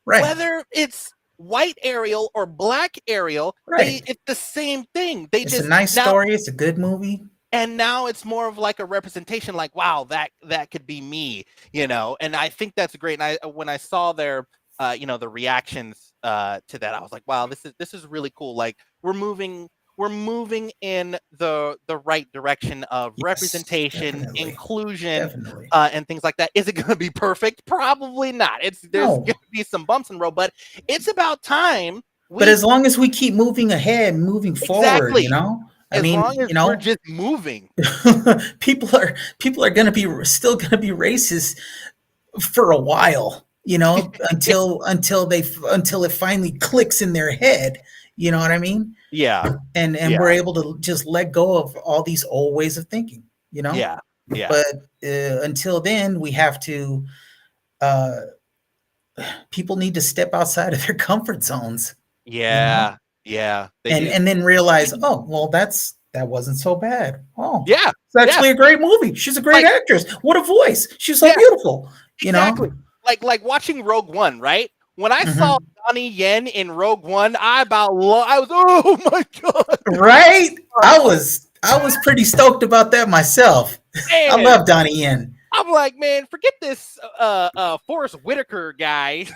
it's white Ariel or Black Ariel, it's the same thing. It's a nice story. It's a good movie. And now it's more of like a representation, like, wow, that could be me, and I think that's great. And when I saw their, the reactions to that, I was like, wow, this is really cool. Like, we're moving in the right direction of representation, inclusion, and things like that. Is it going to be perfect? Probably not. There's going to be some bumps in the road, but it's about time. But as long as we keep moving ahead, moving forward, I mean, long as we're just moving. people are going to be still going to be racist for a while, until it finally clicks in their head. You know what I mean? Yeah. And we're able to just let go of all these old ways of thinking. Yeah. Yeah. But until then, we have to. People need to step outside of their comfort zones. Yeah. Yeah. And then realize, oh, well, that wasn't so bad. Oh, yeah. It's actually a great movie. She's a great actress. What a voice. She's so beautiful. Exactly. Like watching Rogue One, right? When I saw Donnie Yen in Rogue One, I was, oh my God. Right? I was pretty stoked about that myself. Man, I love Donnie Yen. I'm like, man, forget this Forrest Whitaker guy.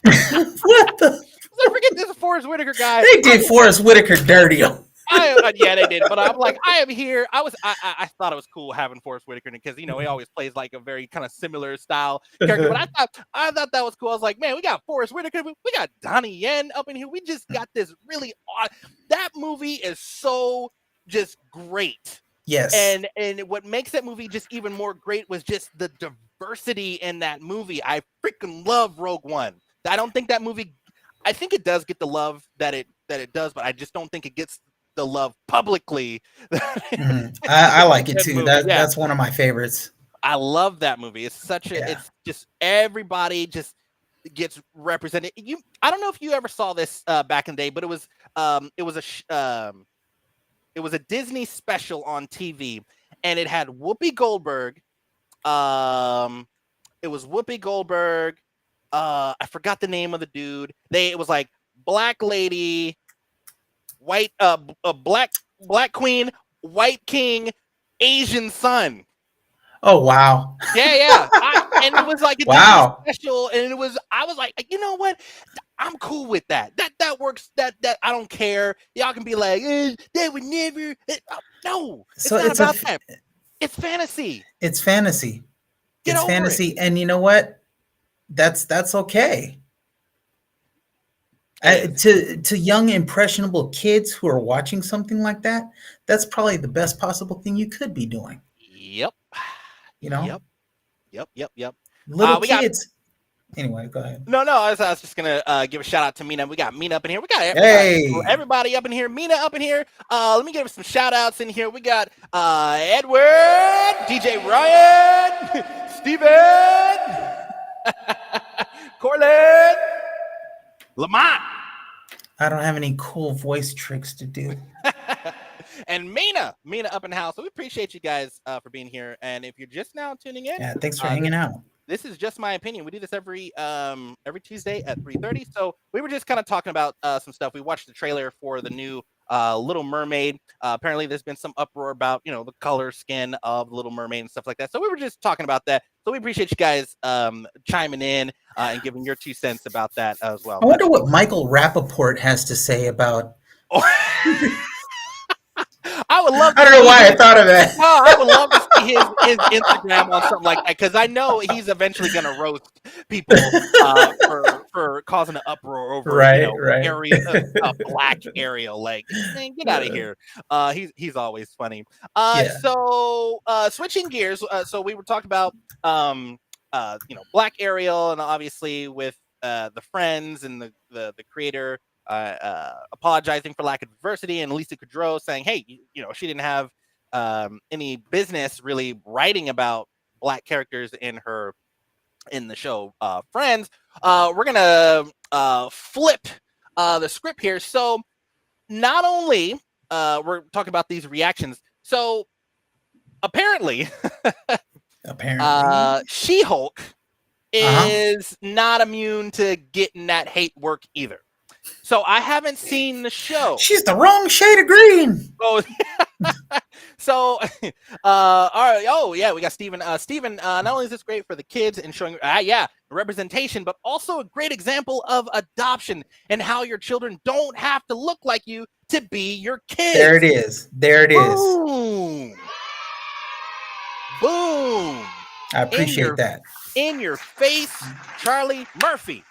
What the? Forget this Forrest Whitaker guy. They did Forrest Whitaker dirty. I but yeah, they did. But I'm like, I am here. I thought it was cool having Forrest Whitaker because he always plays like a very kind of similar style character. But I thought that was cool. I was like, man, we got Forrest Whitaker, we got Donnie Yen up in here. We just got this really odd. That movie is so just great. Yes. And what makes that movie just even more great was just the diversity in that movie. I freaking love Rogue One. I don't think that movie. I think it does get the love that it does, but I just don't think it gets the love publicly. I like it too. Yeah. That's one of my favorites. I love that movie. It's such a. It's just everybody just gets represented. I don't know if you ever saw this back in the day, but it was a Disney special on TV, and it had Whoopi Goldberg. It was Whoopi Goldberg. I forgot the name of the dude. It was like black lady, white, black queen, white king, Asian son. Oh wow! Yeah. And it was like a Disney special, and I was like, you know what? I'm cool with that. That works. That I don't care. Y'all can be like, they would never. No, it's not about that. It's fantasy. It's fantasy. It's fantasy, and you know what? That's okay. To young impressionable kids who are watching something like that, that's probably the best possible thing you could be doing. Yep. You know. Yep. Little kids. Anyway, go ahead. No, I was just gonna give a shout out to Mina. We got Mina up in here. We got everybody up in here. Mina up in here. Let me give some shout outs in here. We got Edward, DJ Ryan, Steven, Corlin, Lamont. I don't have any cool voice tricks to do. And Mina up in the house. So we appreciate you guys for being here. And if you're just now tuning in, thanks for hanging out. This is just my opinion. We do this every Tuesday at 3:30. So we were just kind of talking about some stuff. We watched the trailer for the new Little Mermaid. Apparently, there's been some uproar about the color skin of Little Mermaid and stuff like that. So we were just talking about that. So we appreciate you guys chiming in and giving your 2 cents about that as well. I wonder what Michael Rappaport has to say about. I would love. I don't know why I thought of that. No, I would love to see his Instagram on something like that because I know he's eventually going to roast people for causing an uproar over area black Ariel. Like, man, get out of here. He's always funny. So switching gears. So we were talking about black Ariel, and obviously with the friends and the creator. Apologizing for lack of diversity, and Lisa Kudrow saying, hey, she didn't have any business really writing about black characters in the show Friends. We're gonna flip the script here. So not only we're talking about these reactions, so apparently She-Hulk is not immune to getting that hate work either. So I haven't seen the show. She's the wrong shade of green. Oh, so all right. Oh yeah, we got Steven. Steven, not only is this great for the kids and showing representation, but also a great example of adoption and how your children don't have to look like you to be your kids. There it is. Boom. Boom. I appreciate that. In your face, Charlie Murphy.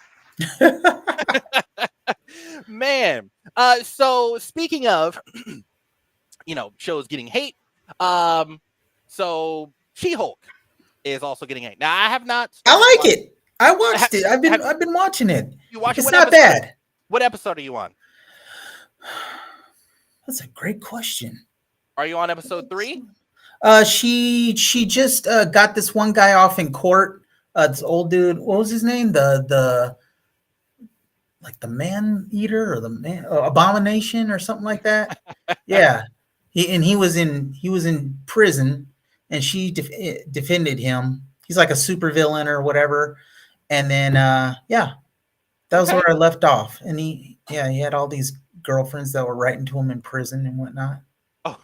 Man, so speaking of shows getting hate, so She-Hulk is also getting hate. Now I have not. I like it. I watched it. I've been watching it. You watch it's not bad. What episode are you on? That's a great question. Are you on episode 3? She just got this one guy off in court. This old dude. What was his name? The man eater or the man abomination or something like that. Yeah, he was in prison, and she defended him. He's like a supervillain or whatever. And then that was where I left off. And he had all these girlfriends that were writing to him in prison and whatnot. Oh,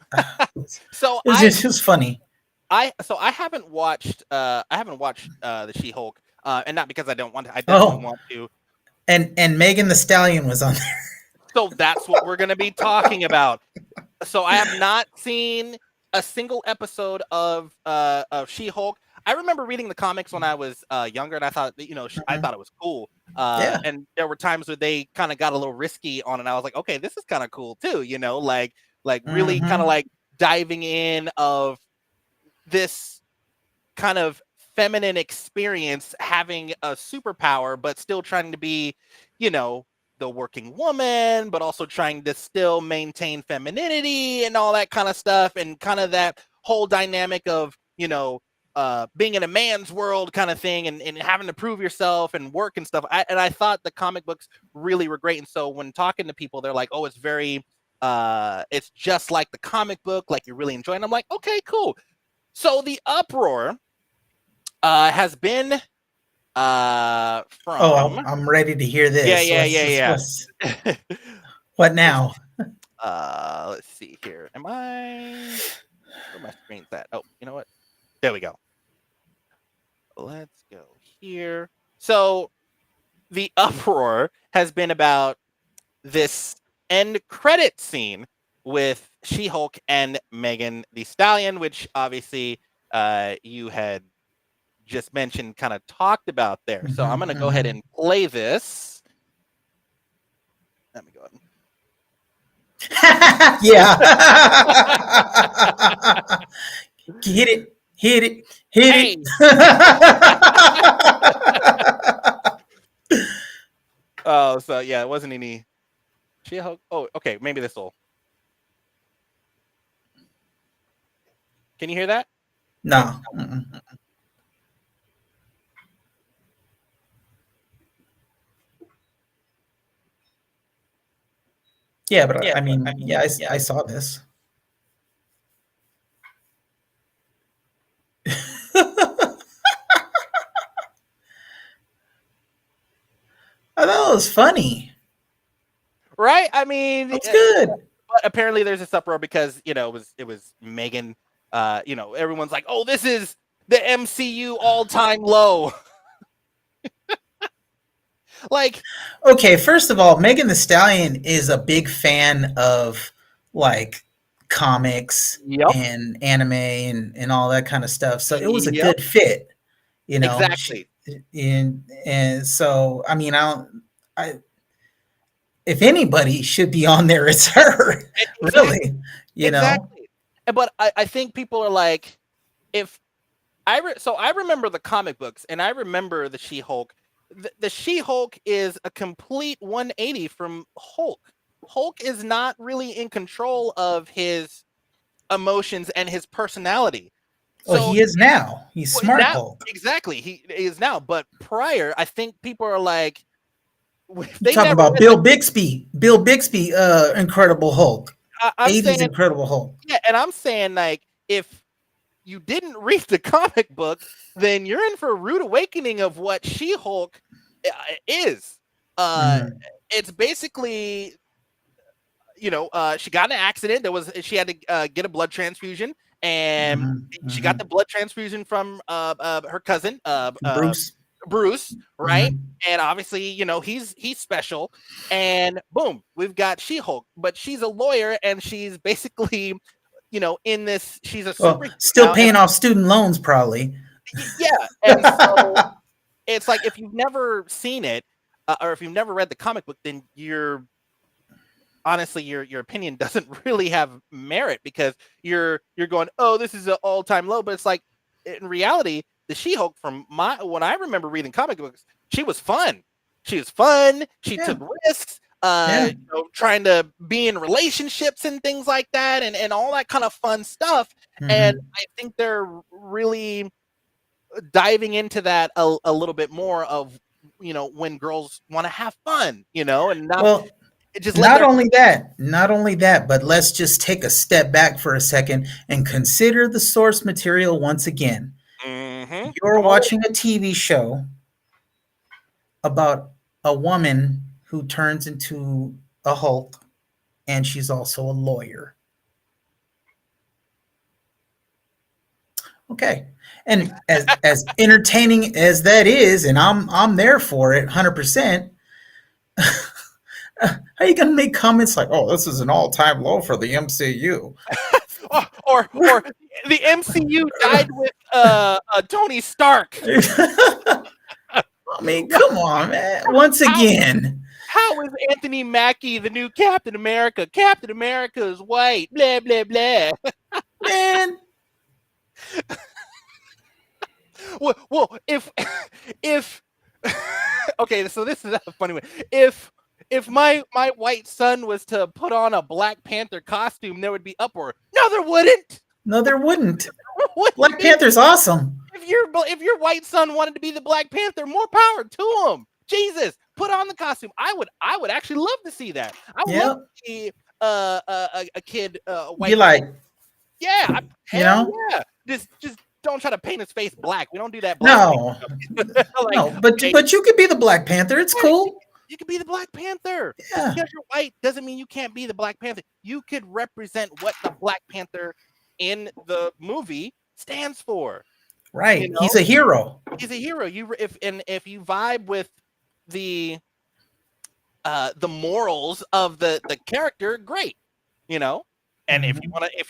so it was funny. I haven't watched the She-Hulk, and not because I don't want to. I definitely want to. And Megan Thee Stallion was on there. So that's what we're going to be talking about. So I have not seen a single episode of She-Hulk. I remember reading the comics when I was younger, and I thought I Mhm. thought it was cool. Yeah. And there were times where they kind of got a little risky on it. And I was like, okay, this is kind of cool too. Like really kind of Hmm. like diving in of this kind of feminine experience, having a superpower, but still trying to be, you know, the working woman, but also trying to still maintain femininity and all that kind of stuff, and kind of that whole dynamic of, being in a man's world kind of thing, and having to prove yourself and work and stuff. I thought the comic books really were great. And so when talking to people, they're like, oh, it's very, it's just like the comic book, like you're really enjoying it. I'm like, okay, cool. So the uproar has been Oh, from I'm ready to hear yeah, this. yeah, yeah, yeah. What Let's now? let's see here. Where my screen's at? Oh, you know what? There we go. Let's go here. So the uproar has been about this end credit scene with She-Hulk and Megan the Stallion, which obviously you had just mentioned, kind of talked about there. So I'm Mhm, going to go ahead mhm. and play this. Let me go ahead. Yeah. Hit it, hit it, hit it. Hey. Oh, so yeah, it wasn't any She-Hulk. Oh, okay, maybe this will. Can you hear that? No. Mm-mm. Yeah, but I mean, yeah, I saw this. I thought it was funny. Right? I mean, That's good. but apparently there's this uproar because it was Megan. Everyone's like, oh, this is the MCU all-time low. Like, Okay, first of all, Megan the Stallion is a big fan of like comics yep, and anime and all that kind of stuff. So it was a yep, good fit, you know. exactly, And so I mean, I if anybody should be on there, it's her. exactly, Really, you know. exactly. But I think people are like, if so I remember the comic books, and I remember the She-Hulk. The She-Hulk is a complete 180 from Hulk. Hulk is not really in control of his emotions and his personality. Well, So he is now. He's Smart now, Hulk. exactly, he is now. But prior, I think people are like, if You they talking never about read the. Bill Bixby, Incredible Hulk, I'm 80s saying, Incredible Hulk. yeah, and I'm saying, like, if you didn't read the comic book, then you're in for a rude awakening of what She-Hulk is. Uh, Mhm. it's basically, she got in an accident. She had to get a blood transfusion, and Mhm. she got Mhm. the blood transfusion from her cousin, Bruce. Bruce, right? Mhm. And obviously, he's special. And boom, we've got She-Hulk, but she's a lawyer, and she's basically, in this, she's a Well, superhero still now, and paying off student loans, probably. yeah, and so it's like, if you've never seen it, or if you've never read the comic book, then honestly, your opinion doesn't really have merit, because you're going, oh, this is an all-time low. But it's like, in reality, the She-Hulk, from when I remember reading comic books, she was fun. She was fun. She Yeah. took risks, Yeah. trying to be in relationships and things like that, and all that kind of fun stuff. And Mhm. I think they're really diving into that a little bit more, of, when girls want to have fun, and not Well, just letting their. not only that, but let's just take a step back for a second and consider the source material once again. Mm-hmm. You're Come on. watching a TV show about a woman who turns into a Hulk, and she's also a lawyer. Okay. And as entertaining as that is, and I'm there for it 100%. How you gonna make comments like, "Oh, this is an all-time low for the MCU"? or the MCU died with Tony Stark. I mean, come on, man. Once again, How is Anthony Mackie the new Captain America? Captain America is white. Blah blah blah. man. Well, if okay, so this is a funny one. If my white son was to put on a Black Panther costume, there would be uproar. No, there wouldn't. No, there wouldn't. There wouldn't Black be. Panther's awesome. If your white son wanted to be the Black Panther, more power to him. Jesus, put on the costume. I would actually love to see that. I would love to see a kid white. You like, yeah, you know? yeah. Just don't try to paint his face black. We don't do that. Black No, like, no, but you could be the Black Panther. It's cool. You could be the Black Panther. Yeah. Because you're white doesn't mean you can't be the Black Panther. You could represent what the Black Panther in the movie stands for. Right. You know? He's a hero. He's a hero. If you vibe with the morals of the character, great. You know? And if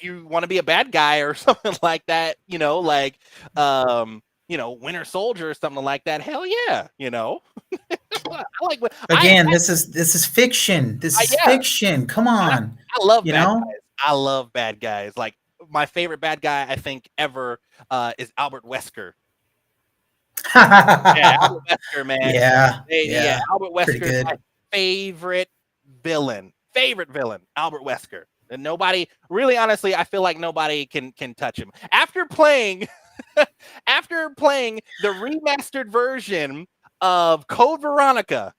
you wanna be a bad guy or something like that, like Winter Soldier or something like that, hell yeah, I like what Again, this is fiction. This is fiction. Come on. I love you bad know? guys. I love bad guys. Like my favorite bad guy I think ever is Albert Wesker. Yeah, Albert Wesker, man. Yeah. Albert Wesker Pretty is my favorite villain. Albert Wesker. And nobody, really honestly, I feel like nobody can touch him. After playing the remastered version of Code Veronica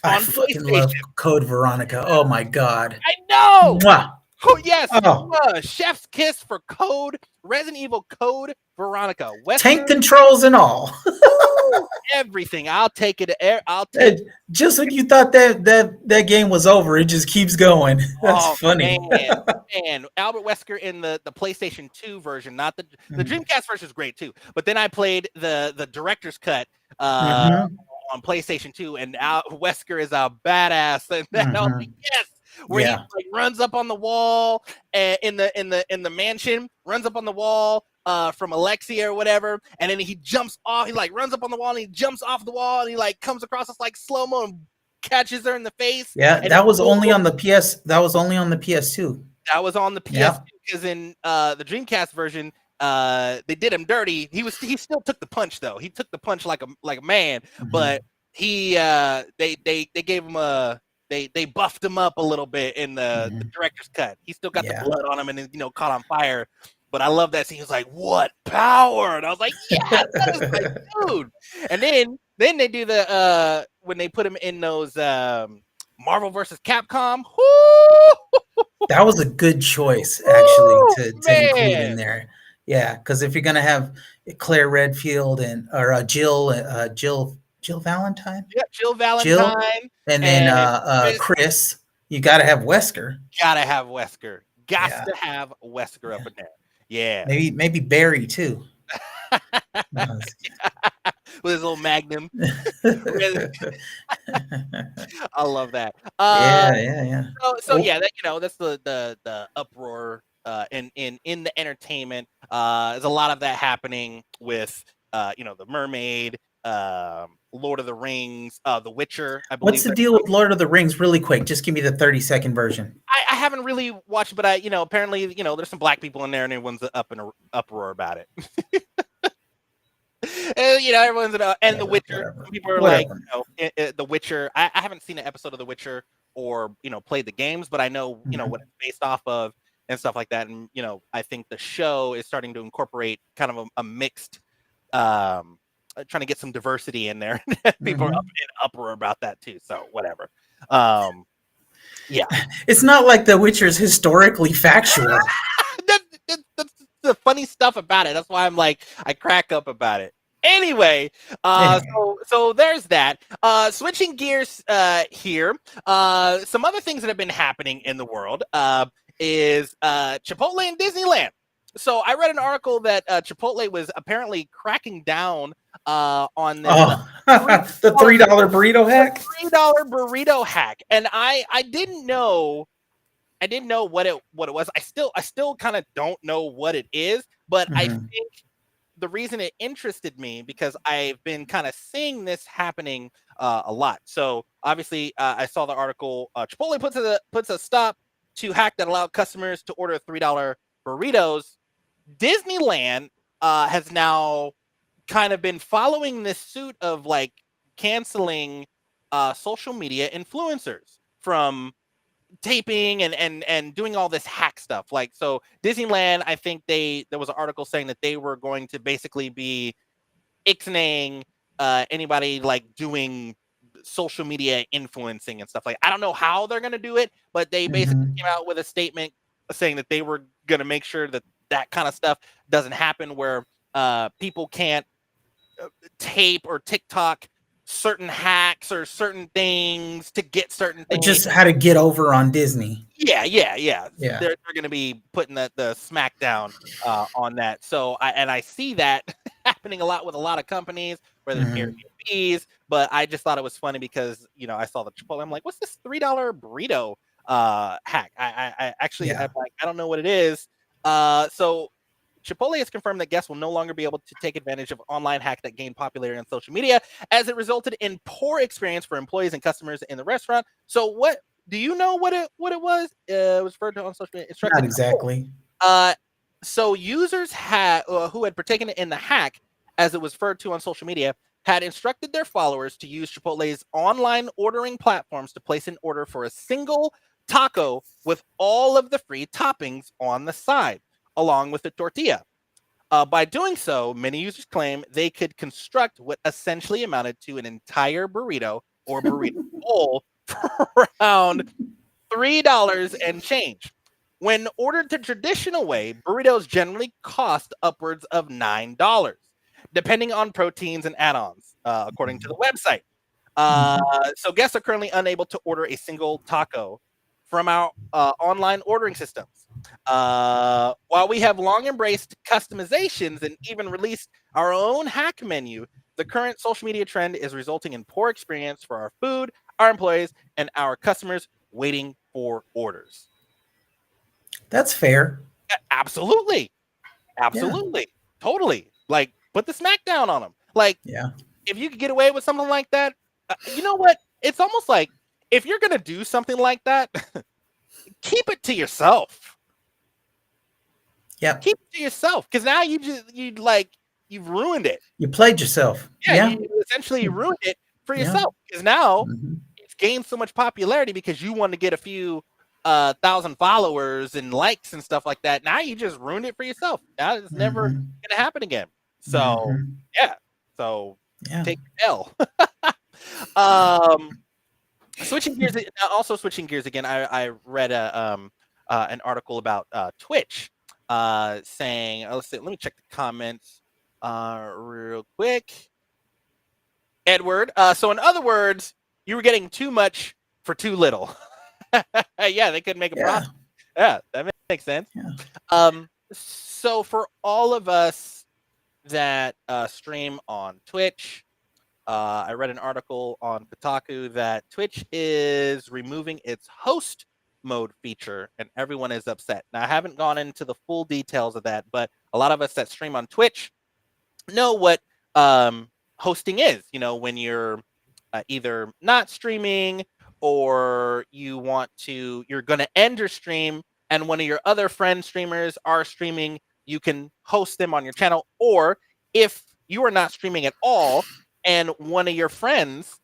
I on fucking PlayStation. love Code Veronica. Oh my god. I know. Mwah. Oh yes, Oh. chef's kiss for Resident Evil Code Veronica. Tank controls and all. Everything. I'll take it. I'll take it. Just when you thought that game was over, it just keeps going. That's funny. Man, Albert Wesker in the PlayStation 2 version, not the Dreamcast version is great too. But then I played the director's cut on PlayStation 2, and Wesker is a badass. And I was like, yes. Where he like runs up on the wall in the mansion, runs up on the wall from Alexia or whatever, and then he jumps off. He like runs up on the wall and he jumps off the wall and he like comes across us like slow mo and catches her in the face. Yeah, that was only on the PS. That was only on the PS2. That was on the PS2 because in the Dreamcast version, they did him dirty. He still took the punch though. He took the punch like a man, but they gave him a. They buffed him up a little bit in the director's cut. He still got the blood on him and caught on fire. But I love that scene. He was like, "What power?" And I was like, "Yeah, that is my dude." And then they do the when they put him in those Marvel versus Capcom. That was a good choice actually to include in there. Yeah, because if you're gonna have Claire Redfield or Jill Valentine. Yeah, Jill Valentine. And then Chris, you got to have Wesker. Gotta have Wesker. Got to have Wesker up in there. Yeah. Maybe Barry too. With his little Magnum. I love that. Yeah. So yeah, that's the uproar in the entertainment. There's a lot of that happening with the Mermaid, Lord of the Rings, The Witcher. I believe. What's the deal with Lord of the Rings? Really quick, just give me the 30-second version. I haven't really watched, but apparently, there's some black people in there, and everyone's up in an uproar about it. And, everyone's and The Witcher. Some people are like, The Witcher. I haven't seen an episode of The Witcher or played the games, but I know what it's based off of and stuff like that. And I think the show is starting to incorporate kind of a mixed. Trying to get some diversity in there. People are up in uproar about that too. So whatever. Yeah, it's not like The Witcher is historically factual. That's the funny stuff about it. That's why I'm like, I crack up about it. Anyway, so there's that. Switching gears here. Some other things that have been happening in the world is Chipotle and Disneyland So I read an article that Chipotle was apparently cracking down on this Oh, the $3 $3 burrito hack. $3 burrito hack, and I didn't know what it was. I still kind of don't know what it is, but I Mhm. think the reason it interested me because I've been kind of seeing this happening a lot. So obviously, I saw the article. Chipotle puts a stop to hack that allowed customers to order $3 burritos. Disneyland has now kind of been following this suit of like canceling social media influencers from taping and doing all this hack stuff. Like, so Disneyland, I think there was an article saying that they were going to basically be ixnaying anybody like doing social media influencing and stuff. Like, I don't know how they're going to do it, but they basically Mhm. came out with a statement saying that they were going to make sure that that kind of stuff doesn't happen, where people can't tape or TikTok certain hacks or certain things to get certain things. Just how to get over on Disney. Yeah. Yeah. They're going to be putting the smackdown on that. So I see that happening a lot with a lot of companies, whether it's Mhm. Airbnbs. But I just thought it was funny because I saw the Chipotle. I'm like, what's this $3 burrito hack? I actually, Yeah. I'm like, I don't know what it is. So Chipotle has confirmed that guests will no longer be able to take advantage of online hack that gained popularity on social media, as it resulted in poor experience for employees and customers in the restaurant. So what do you know what it was? It was referred to on social media. Not Instructed. exactly. Uh, so users had who had partaken in the hack, as it was referred to on social media, had instructed their followers to use Chipotle's online ordering platforms to place an order for a single taco with all of the free toppings on the side, along with the tortilla. By doing so, many users claim they could construct what essentially amounted to an entire burrito or burrito bowl for around $3 and change. When ordered the traditional way, burritos generally cost upwards of $9, depending on proteins and add-ons, according to the website. Mhm. So guests are currently unable to order a single taco from our online ordering systems. While we have long embraced customizations and even released our own hack menu, the current social media trend is resulting in poor experience for our food, our employees, and our customers waiting for orders. That's fair. Absolutely. Yeah. Absolutely. Totally. Like, put the smack down on them. Like, Yeah. if you could get away with something like that, you know what? It's almost like if you're going to do something like that, keep it to yourself. Yep. Keep it to yourself, because now you've ruined it. You played yourself. Yeah, Yeah. you essentially ruined it for Yeah. yourself, because now Mhm. it's gained so much popularity because you want to get a few thousand followers and likes and stuff like that. Now you just ruined it for yourself. Now it's never Mhm. gonna happen again. So Mhm. yeah, so Yeah. take your L. um, switching gears. Also switching gears again. I read an article about Twitch saying, let's see, let me check the comments real quick. Edward. So in other words, you were getting too much for too little. Yeah, they couldn't make a Yeah. profit. Yeah, that makes sense. Yeah. So for all of us that stream on Twitch, I read an article on Kotaku that Twitch is removing its host mode feature, and everyone is upset. Now, I haven't gone into the full details of that, but a lot of us that stream on Twitch know what hosting is. When you're either not streaming, or you're going to end your stream and one of your other friend streamers are streaming, you can host them on your channel. Or if you are not streaming at all and one of your friends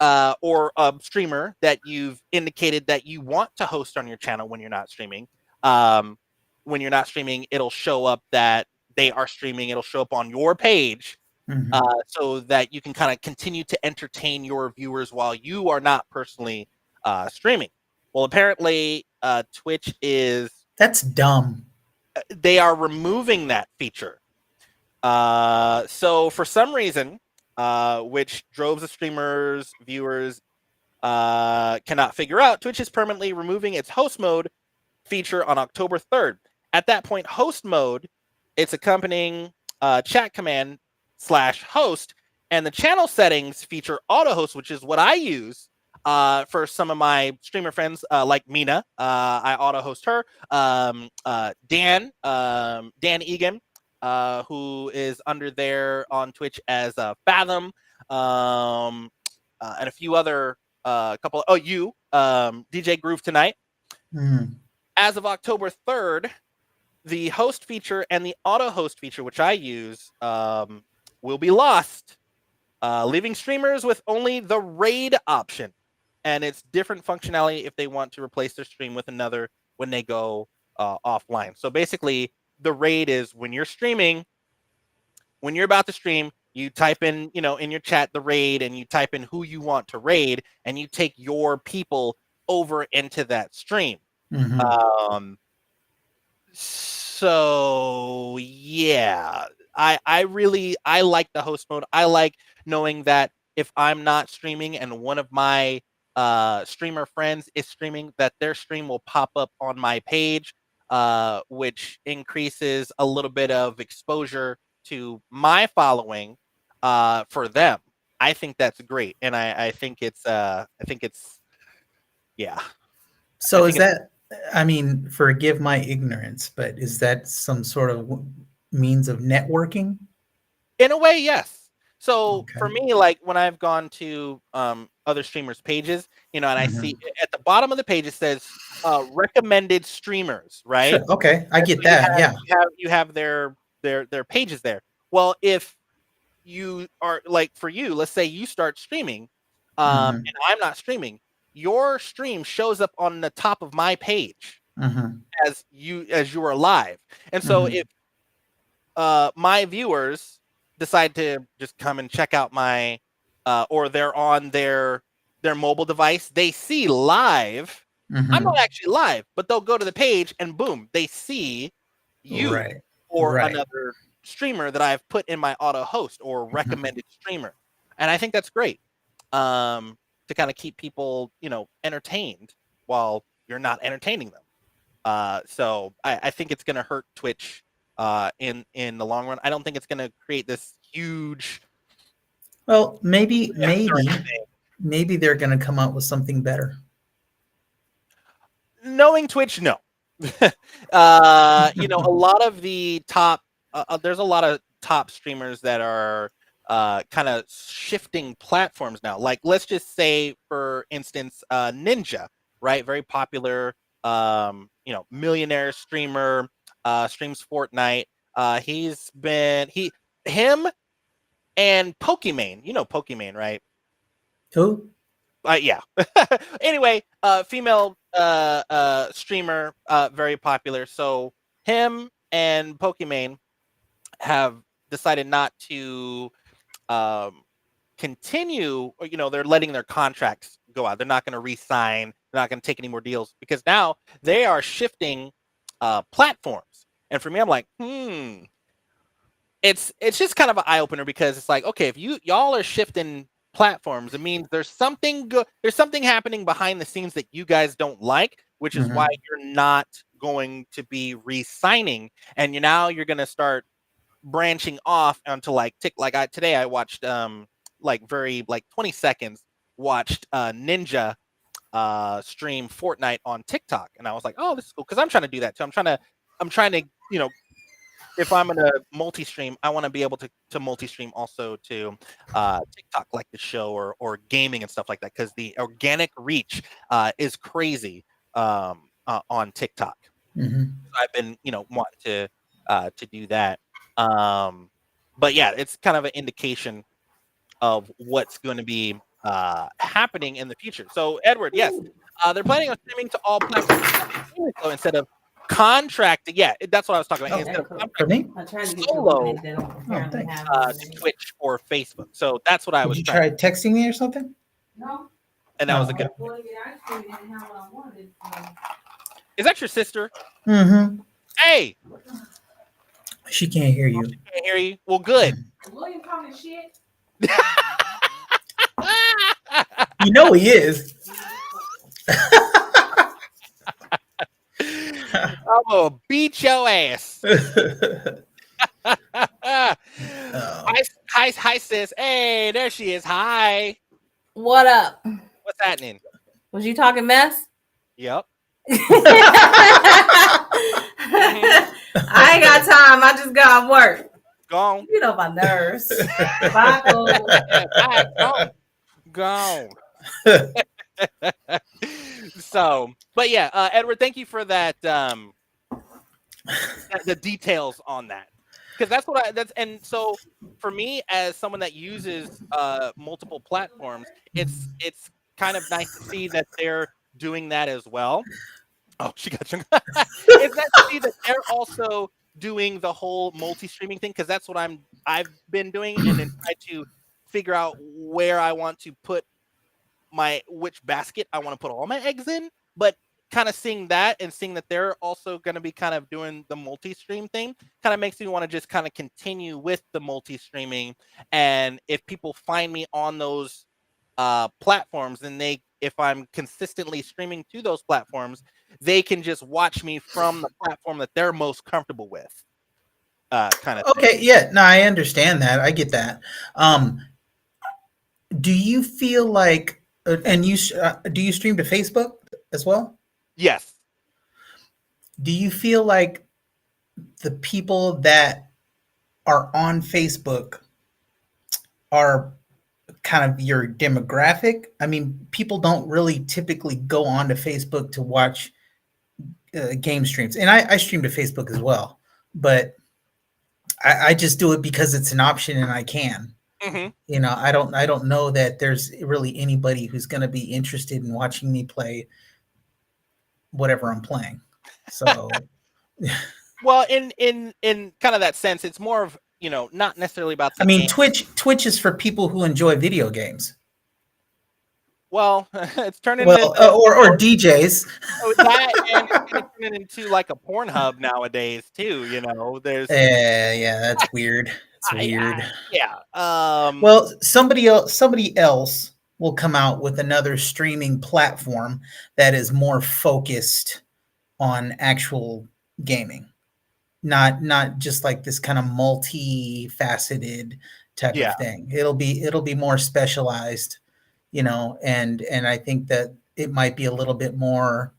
or a streamer that you've indicated that you want to host on your channel when you're not streaming, um, it'll show up that they are streaming. It'll show up on your page, Mhm. so that you can kind of continue to entertain your viewers while you are not personally streaming. Well, apparently, Twitch That's dumb. they are removing that feature. So for some reason, which droves of streamers, viewers cannot figure out, Twitch is permanently removing its host mode feature on October 3rd. At that point, host mode its accompanying chat command /host, and the channel settings feature auto host, which is what I use for some of my streamer friends like Mina. I auto host her. Dan Egan, who is under there on Twitch as Fathom, and a few other couple. DJ Groove Tonight. As of October 3rd, the host feature and the auto host feature, which I use, will be lost, leaving streamers with only the raid option. And it's different functionality if they want to replace their stream with another when they go offline. So basically, the raid is when you're streaming, when you're about to stream, you type in, in your chat the raid, and you type in who you want to raid, and you take your people over into that stream. So yeah, I like the host mode. I like knowing that if I'm not streaming and one of my streamer friends is streaming, that their stream will pop up on my page, which increases a little bit of exposure to my following for them. I think that's great, and I think it's yeah. So is that, I mean, forgive my ignorance, but is that some sort of means of networking? In a way, yes. So for me, like when I've gone to other streamers' pages, and I see at the bottom of the page it says recommended streamers, right? Sure. Okay, I get that. You have their pages there. Well, if you are like, for you, let's say you start streaming, and I'm not streaming, your stream shows up on the top of my page as you are live. And so if my viewers decide to just come and check out my or they're on their mobile device, they see live. I'm not actually live, but they'll go to the page and boom, they see you or another streamer that I've put in my auto host or recommended streamer. And I think that's great. To kind of keep people, entertained while you're not entertaining them. So I think it's going to hurt Twitch in the long run. I don't think it's going to create this huge. Well, maybe they're going to come out with something better. Knowing Twitch, no. A lot of the top, there's a lot of top streamers that are kind of shifting platforms now. Like, let's just say, for instance, Ninja, right? Very popular, millionaire streamer, streams Fortnite. Him and Pokimane. You know Pokimane, right? Who? Yeah. Anyway, female streamer, very popular. So him and Pokimane have decided not to continue, or they're letting their contracts go out. They're not going to re-sign. They're not going to take any more deals because now they are shifting platforms. And for me, I'm like, it's just kind of an eye opener, because it's like, okay, if y'all are shifting platforms, it means there's something there's something happening behind the scenes that you guys don't like, which is why you're not going to be re-signing, and you're going to start branching off onto today I watched 20 seconds watched Ninja stream Fortnite on TikTok, and I was like, oh, this is cool, because I'm trying to do that too. I'm trying to if I'm gonna multi-stream, I want to be able to multi-stream also to TikTok, like the show, or gaming and stuff like that, because the organic reach is crazy on TikTok. So I've been wanting to do that. But yeah, it's kind of an indication of what's going to be happening in the future. So Edward, yes, they're planning on streaming to all platforms. So instead of contracting, that's what I was talking about. Instead of contracting solo to Twitch or Facebook. So that's what I was trying. You try texting me or something? No. And that was a good. Is that your sister? Hey. She can't hear you. She can't hear you. Well, good. William talking shit. You know he is. I'm gonna beat your ass. hi, sis. Hey, there she is. Hi. What up? What's happening? Was you talking mess? Yep. I ain't got time. I just got off work. Go on. You know my nerves. Bye, Cole. Bye. Go on. So, but yeah, Edward, thank you for that. The details on that, because and so for me, as someone that uses multiple platforms, it's kind of nice to see that they're doing that as well. Oh, she got you. It's nice to see that they're also doing the whole multi-streaming thing, because that's what I've been doing, and then try to figure out where I want to put which basket I want to put all my eggs in. But kind of seeing that and seeing that they're also going to be kind of doing the multi-stream thing kind of makes me want to just kind of continue with the multi-streaming. And if people find me on those platforms, then if I'm consistently streaming to those platforms, they can just watch me from the platform that they're most comfortable with. Kind of Okay, yeah, no, I understand that. I get that. Do you feel like, and do you stream to Facebook as well? Yes. Do you feel like the people that are on Facebook are kind of your demographic? I mean, people don't really typically go onto Facebook to watch game streams, and I stream to Facebook as well, but I just do it because it's an option and I can. Mm-hmm. You know, I don't know that there's really anybody who's going to be interested in watching me play whatever I'm playing. So, well, in kind of that sense, it's more of, not necessarily about the I mean, game. Twitch is for people who enjoy video games. Well, it's turning or DJs. that, and it's turning into like a Pornhub nowadays too. There's yeah, that's weird. It's weird. Yeah. Well, somebody else will come out with another streaming platform that is more focused on actual gaming, not just like this kind of multifaceted type of thing. It'll be more specialized, and I think that it might be a little bit more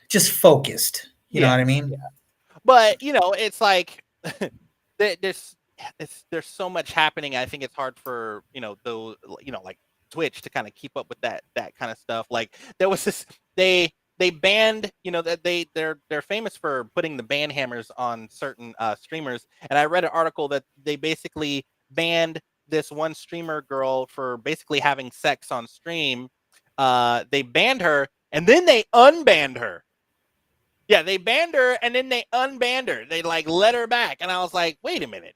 just focused. You know what I mean? Yeah. But it's like there's so much happening. I think it's hard for those like Twitch to kind of keep up with that kind of stuff. Like there was this they banned that they're famous for putting the ban hammers on certain streamers, and I read an article that they basically banned this one streamer girl for basically having sex on stream. They banned her and then they unbanned her. Yeah, they banned her and then they unbanned her. They like let her back, and I was like, wait a minute,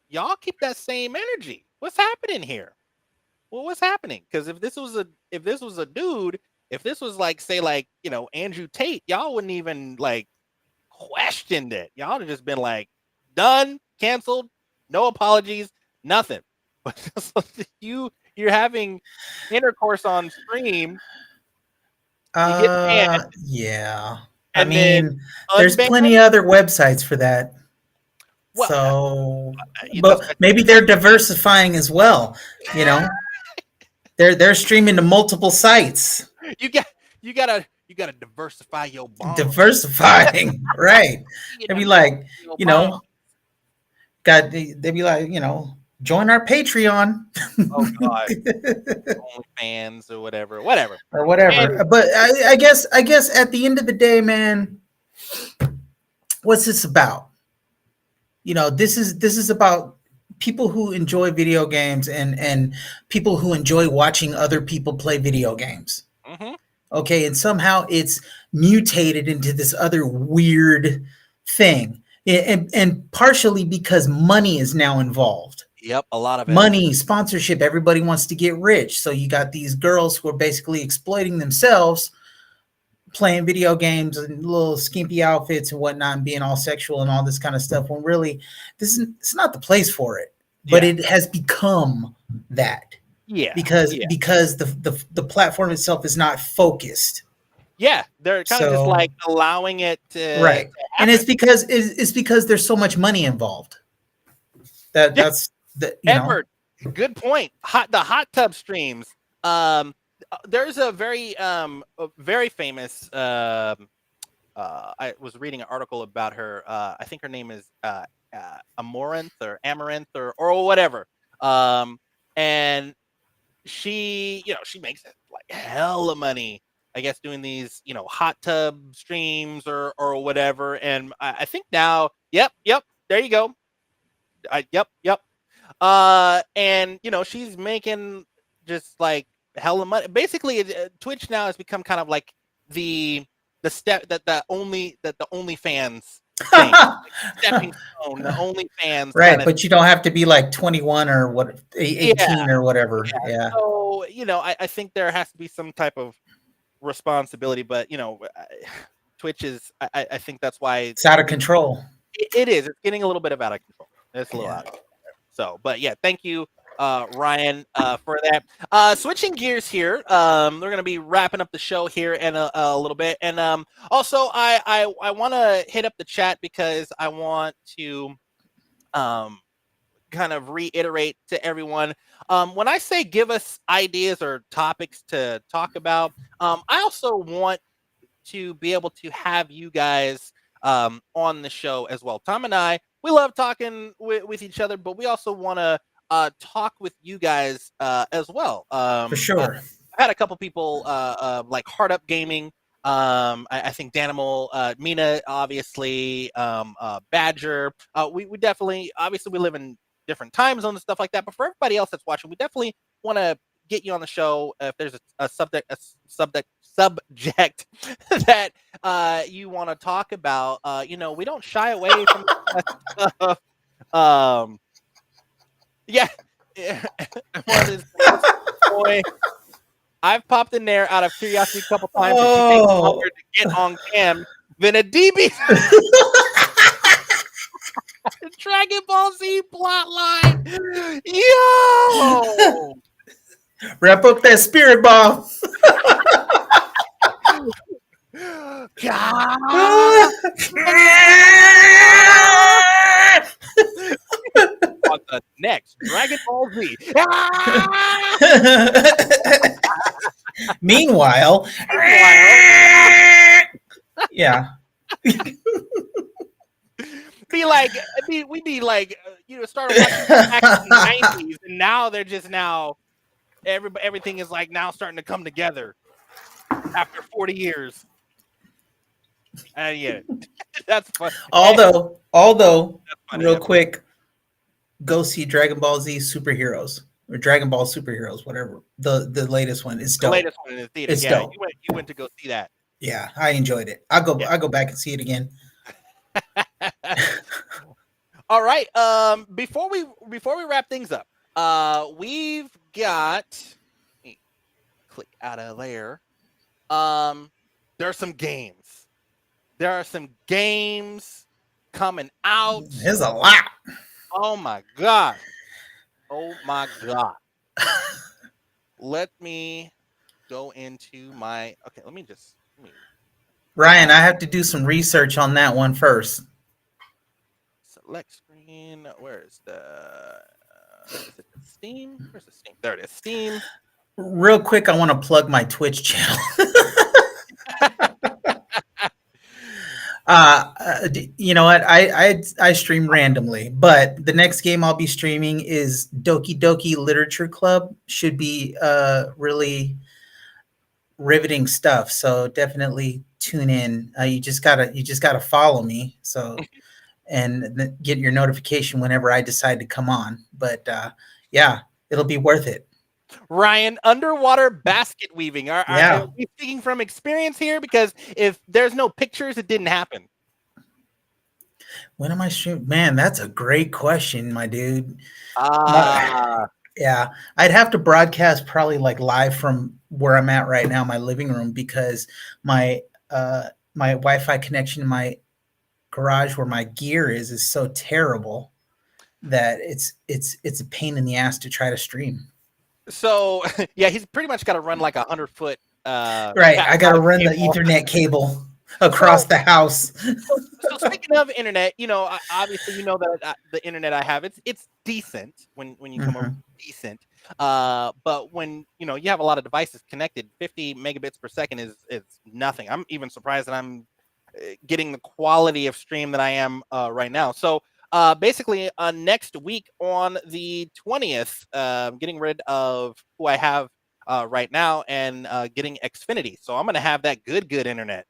y'all keep that same energy. What's happening here? Well, what's happening? Because if this was a dude, if this was like, say, like, Andrew Tate, y'all wouldn't even like questioned it. Y'all would have just been like, done, canceled, no apologies, nothing. But you're having intercourse on stream. You get banned. Yeah. I mean, there's plenty of other websites for that. Well, so, but maybe they're diversifying as well. They're streaming to multiple sites. You gotta diversify your bomb. Diversifying, right? They'd be like, they'd be like, join our Patreon. Oh God, OnlyFans or whatever. And, but I guess at the end of the day, man, what's this about? This is about people who enjoy video games and people who enjoy watching other people play video games. Mm-hmm. Okay, and somehow it's mutated into this other weird thing, and partially because money is now involved. Yep, a lot of money, sponsorship. Everybody wants to get rich, so you got these girls who are basically exploiting themselves, playing video games and little skimpy outfits and whatnot, and being all sexual and all this kind of stuff. When really, it's not the place for it. But it has become that. Yeah. Because the platform itself is not focused. Yeah, they're kind of just like allowing it to right. And it's because there's so much money involved. That's the Edward, good point. The hot tub streams. There's a very famous. I was reading an article about her. I think her name is Amaranth or whatever. And she makes like hella money. I guess doing these hot tub streams or whatever. And I think now, yep, there you go. Yep. And she's making just like hella money. Basically, Twitch now has become kind of like the step that the OnlyFans thing, like stepping stone, the OnlyFans. right, but you don't have to be like 21 or 18 or whatever. Yeah. So I think there has to be some type of responsibility, but Twitch is. I think that's why it's out of control. It is. It's getting a little bit out of control. It's a little out of control. So, but yeah, thank you, Ryan, for that. Switching gears here, we're going to be wrapping up the show here in a little bit, and also I want to hit up the chat because I want to kind of reiterate to everyone when I say give us ideas or topics to talk about. I also want to be able to have you guys on the show as well. Tom and I, we love talking with each other, but we also want to talk with you guys as well. For sure. I've had a couple people like Hard Up Gaming. I think Danimal, Mina, obviously, Badger. We definitely, obviously, we live in different time zones and stuff like that. But for everybody else that's watching, we definitely want to get you on the show if there's a subject that you want to talk about. We don't shy away from that stuff. Yeah. Boy, I've popped in there out of curiosity a couple times. And she takes longer to get on cam than a DB. Dragon Ball Z plotline. Yo! Wrap up that spirit ball. On the next Dragon Ball Z. Meanwhile, yeah. We need like start watching back in the 90s, and now they're just everything is like now starting to come together after 40 years. Yeah, that's fun. Although, That's funny. real quick, go see Dragon Ball Z Superheroes or Dragon Ball Superheroes, whatever. The latest one is dope. The latest one in the theater. It's Yeah, dope. you went to go see that. Yeah, I enjoyed it. I'll go back and see it again. All right. Before we wrap things up, we've got. Let me click out of there. There are some games. There are some games coming out. There's a lot. Oh my god. Let me go into my. Okay. Let me. Ryan, I have to do some research on that one first. Select screen. Where is the? Is it Steam? Where's the Steam? There it is. Steam. Real quick, I want to plug my Twitch channel. You know what? I stream randomly, but the next game I'll be streaming is Doki Doki Literature Club. Should be really riveting stuff. So definitely tune in. You just gotta follow me. So and get your notification whenever I decide to come on. But yeah, it'll be worth it. Ryan, underwater basket weaving. Are we speaking from experience here? Because if there's no pictures, it didn't happen. When am I streaming? Man, that's a great question, my dude. Yeah, I'd have to broadcast probably like live from where I'm at right now, my living room, because my Wi-Fi connection in my garage where my gear is so terrible that it's a pain in the ass to try to stream. So yeah, he's pretty much got to run like 100-foot. Right, I got to run the Ethernet cable. across So, the house. so speaking of internet, obviously, that the internet I have, it's decent when you come over, Mhm. decent. But when you have a lot of devices connected, 50 megabits per second is nothing. I'm even surprised that I'm getting the quality of stream that I am right now. So basically, next week on the 20th, getting rid of who I have right now and getting Xfinity. So I'm gonna have that good internet.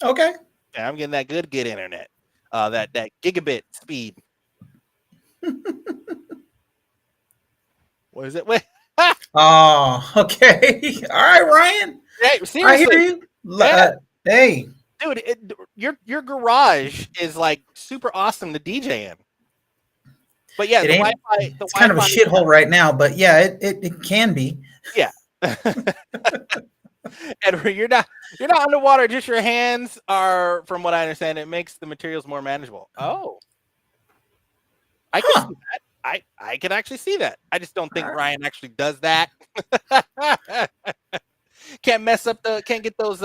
Okay. Yeah, I'm getting that good internet. That gigabit speed. What is it? Wait. Oh, okay. All right, Ryan. Hey, I hear seriously, you. yeah, Hey, dude, your garage is like super awesome to DJ in. But yeah, it the ain't. Wi-Fi, It's kind of a shithole right now, but yeah, it can be. yeah. And you're not underwater. Just your hands are, from what I understand, it makes the materials more manageable. Oh, I can Huh. see that. I can actually see that. I just don't All think right. Ryan actually does that. Can't get those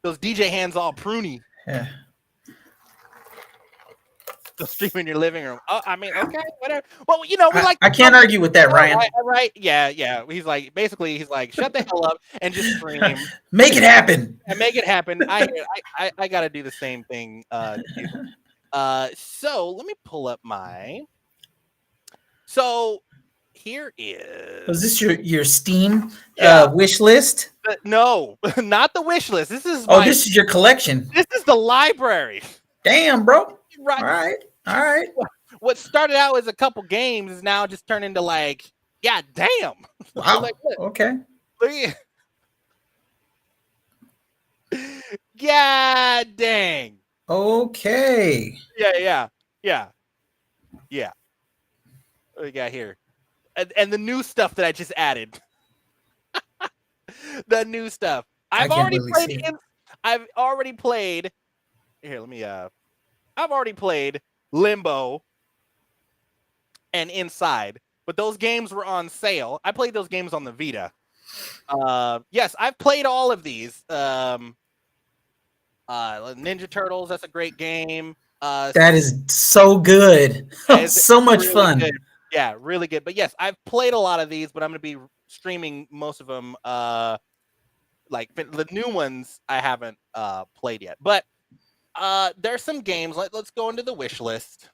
DJ hands all pruny. Yeah. They'll stream in your living room. Oh, I mean, okay, whatever. Well, we like I to can't argue with that, Ryan. right? Yeah. He's like, shut the hell up and just stream Make it happen. and make it happen. I got to do the same thing too. So let me pull up my. So here Was is this your Steam yeah. wish list? No, not the wish list. This is Oh, this is your collection. This is the library. Damn, bro. All Right. right. All right. What started out as a couple games is now just turned into like, yeah, damn. Wow. Like, look, Okay. look yeah, dang. Okay. Yeah. What we got here? And the new stuff that I just added. The new stuff. I I've can't already really played see it. I've already played. Here, let me I've already played Limbo and Inside, but those games were on sale. I played those games on the Vita. Yes, I've played all of these. Ninja Turtles, that's a great game. That is so good. It's So much really fun. good. Yeah, really good. But yes, I've played a lot of these, but I'm going to be streaming most of them. Like the new ones, I haven't played yet. But there's some games. Let's go into the wish list.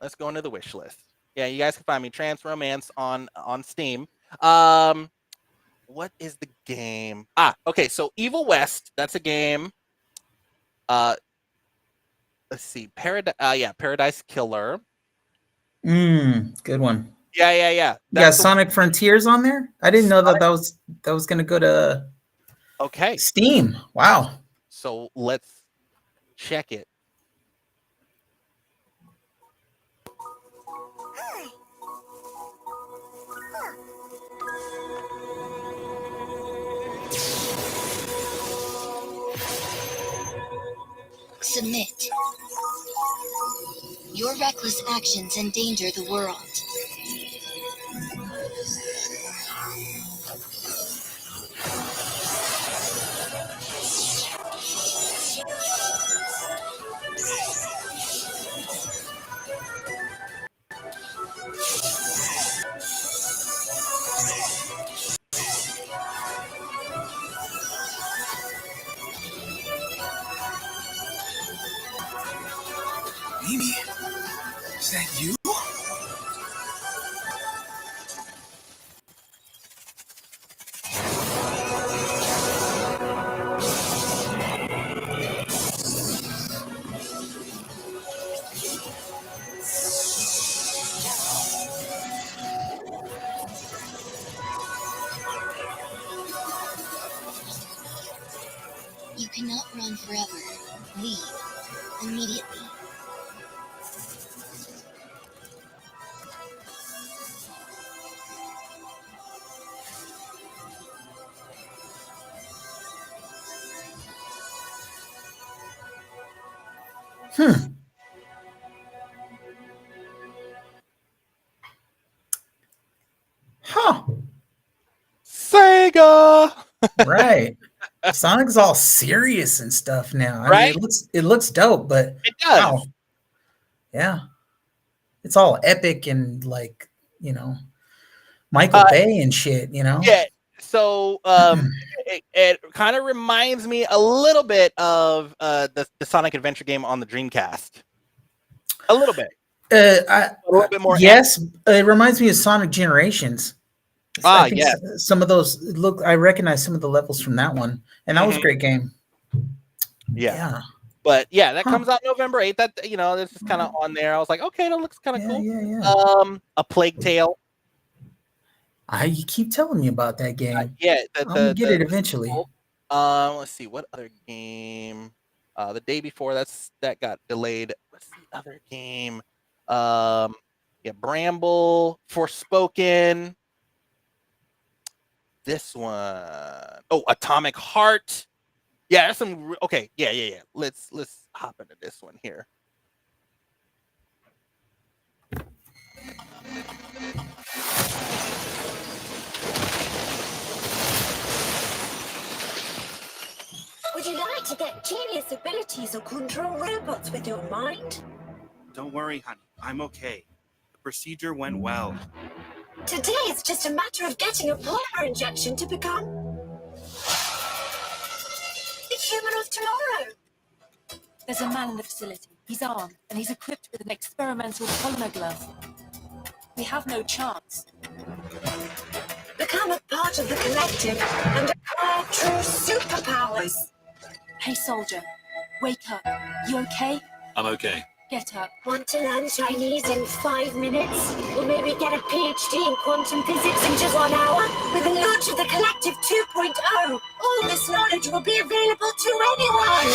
Let's go into the wish list. Yeah, you guys can find me Trans Romance on Steam. What is the game? Okay. So Evil West. That's a game. Let's see. Paradise Killer. Good one. Yeah. You got That's the Sonic Frontiers on there? I didn't know that was going to go to okay. Steam. Wow. So let's check it. Submit. Your reckless actions endanger the world. Mimi, is that you? You cannot run forever. Leave immediately. Huh. Sega. Right. Sonic's all serious and stuff now. I mean, Right? it looks dope, but It does. wow, yeah, it's all epic and like Michael Uh, Bay and shit. yeah. So it kind of reminds me a little bit of the Sonic Adventure game on the Dreamcast. A little bit. A little bit more. Yes, it reminds me of Sonic Generations. I think Yeah. some of those look. I recognize some of the levels from that one, and that was a Mhm. great game. Yeah. Yeah, But yeah, that Huh. comes out November 8th. That this is kind of on there. I was like, okay, that looks kind of yeah, cool. yeah. A Plague Tale. You keep telling me about that game. Yeah, I'm gonna get it eventually. sequel. Let's see what other game. The day before that got delayed. What's the other game? Yeah, Bramble, Forspoken. This one. Oh, Atomic Heart. Yeah, there's some. Okay, yeah. Let's hop into this one here. Would you like to get genius abilities or control robots with your mind? Don't worry, honey. I'm okay. The procedure went well. Today it's just a matter of getting a polymer injection to become the human of tomorrow. There's a man in the facility. He's armed, and he's equipped with an experimental polymer glove. We have no chance. Become a part of the collective and acquire true superpowers. Hey, soldier, wake up. You okay? I'm okay. Get up. Want to learn Chinese in 5 minutes? Or maybe get a PhD in quantum physics in just 1 hour? With the launch of the Collective 2.0, all this knowledge will be available to anyone!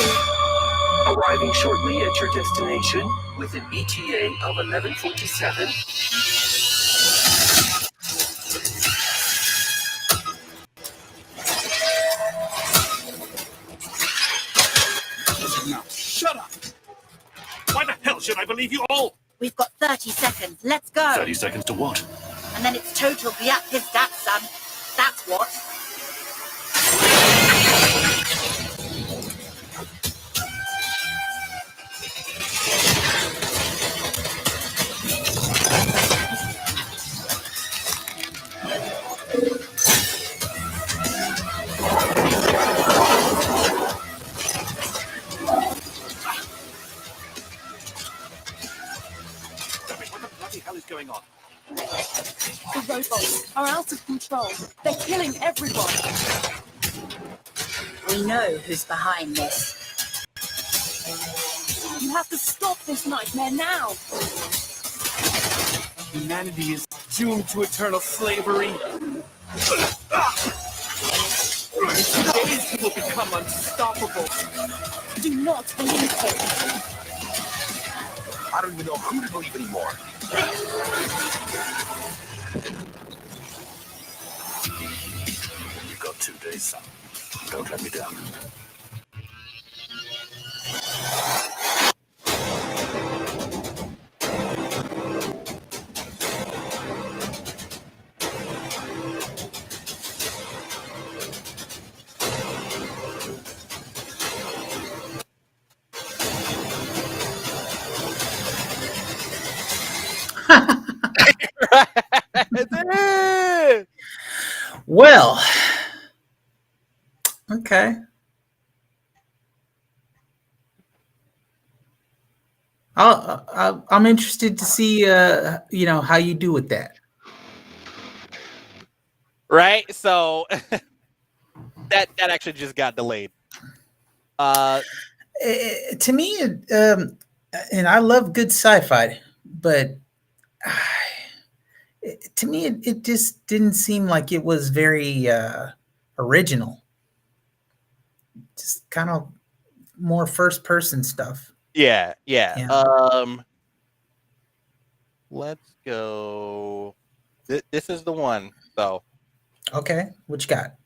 Arriving shortly at your destination with an ETA of 11:47. Now, shut up! Why the hell should I believe you all? We've got 30 seconds. Let's go. 30 seconds to what? And then it's total be up his dad, son. That's what. What the bloody hell is going on? The robots are out of control. They're killing everyone. We know who's behind this. You have to stop this nightmare now. Humanity is doomed to eternal slavery. Days he will become unstoppable. Do not believe him. I don't even know who to believe anymore. You've got 2 days, son. Don't let me down. Well, okay. I'm interested to see, how you do with that. Right? So that actually just got delayed. To me, and I love good sci-fi, but to me, it just didn't seem like it was very original. Just kind of more first-person stuff. Yeah. Yeah. Let's go. This is the one, though. Okay, what you got?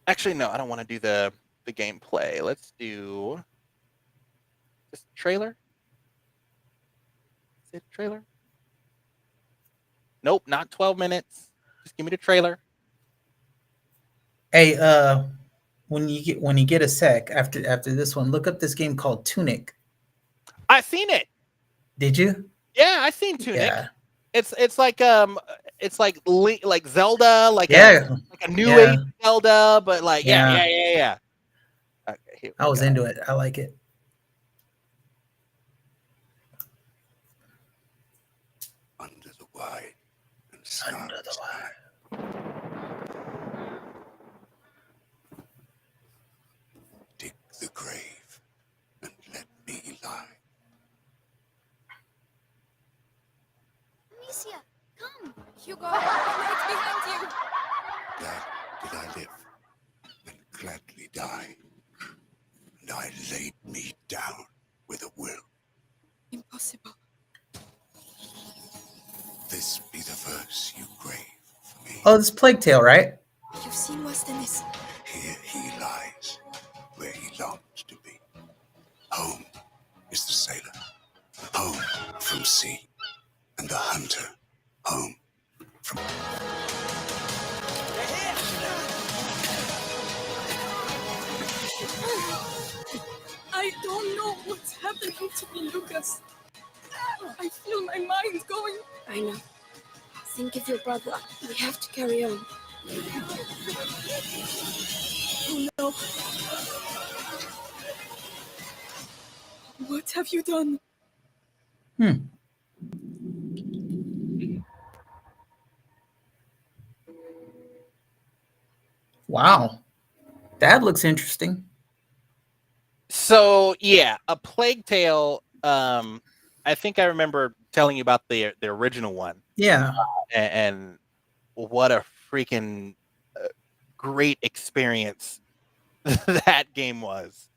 Actually, no, I don't want to do the gameplay. Let's do this trailer. Is it trailer? Nope, not 12 minutes. Just give me the trailer. Hey, when you get a sec after this one, look up this game called Tunic. I seen it. Did you? Yeah, I seen Tunic. Yeah. It's like like Zelda, like Yeah. a new Yeah. age Zelda, but like Yeah. yeah. Okay, here we I was go. into it. I like it. Under the wide and Under the wire. dig the grave and let me lie. Amicia, come. Hugo, I'm right behind you. Glad did I live and gladly die. And I laid me down with a will. Impossible. This be the verse you grave for me. Oh, this is Plague Tale, right? You've seen worse than this. Here he lies, where he longs to be. Home is the sailor, home from sea, and the hunter, home from... I don't know what's happening to me, Lucas. I feel my mind going. I know. Think of your brother. We have to carry on. Oh no. What have you done? Wow. That looks interesting. So yeah, A Plague Tale. I think I remember telling you about the original one. Yeah. And what a freaking great experience that game was.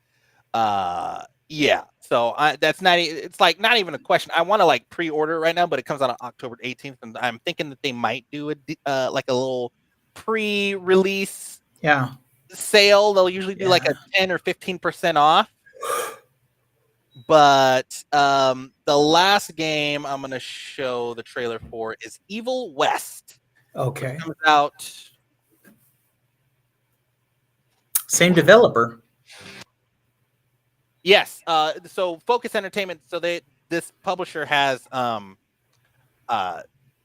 Yeah. So that's not. It's like not even a question. I want to like pre-order it right now, but it comes out on October 18th, and I'm thinking that they might do like a little pre-release Yeah. sale. They'll usually do like a 10 or 15% off. But the last game I'm gonna show the trailer for is Evil West. Okay. Which comes out. Same developer. Yes. So Focus Entertainment. So this publisher has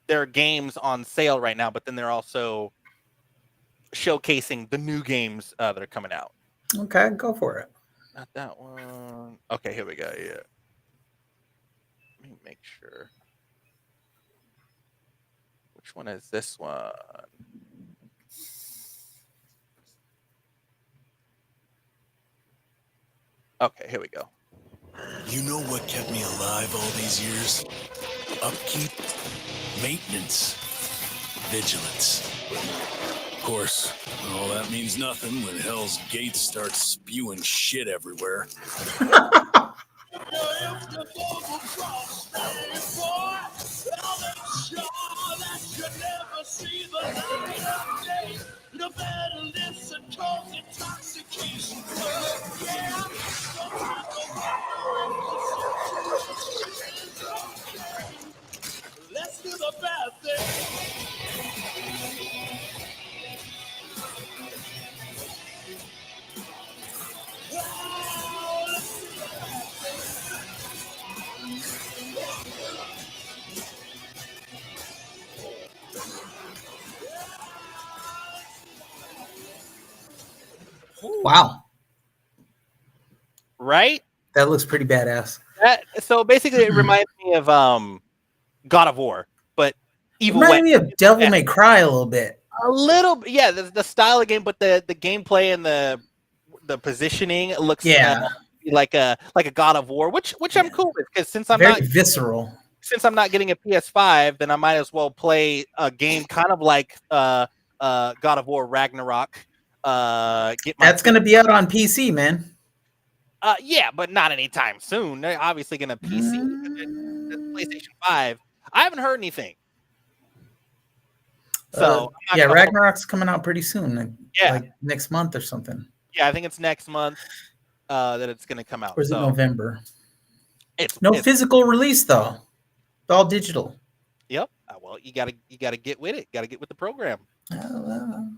their games on sale right now, but then they're also showcasing the new games that are coming out. Okay, go for it. Not that one. Okay, here we go. Yeah. Let me make sure. Which one is this one? Okay, here we go. You know what kept me alive all these years? Upkeep, maintenance, vigilance. Of course, all that means nothing when Hell's Gate starts spewing shit everywhere. Let's do the bad thing. Wow. Right? That looks pretty badass. So basically, it reminds me of God of War, but Evil West. Reminds me of Devil May Cry a little bit. A little bit, yeah. The style of game, but the gameplay and the positioning looks like a God of War, which I'm cool with, because since I'm very not visceral. Since I'm not getting a PS5, then I might as well play a game kind of like God of War Ragnarok. That's going to be out on PC, man. Yeah, but not anytime soon. They're obviously going to PC the PlayStation 5. I haven't heard anything. So yeah, Ragnarok's coming out pretty soon. Yeah, like next month or something. Yeah, I think it's next month that it's going to come out. Or is it November? It's physical release though. It's all digital. Yep. Well, you gotta get with it. Got to get with the program. Oh,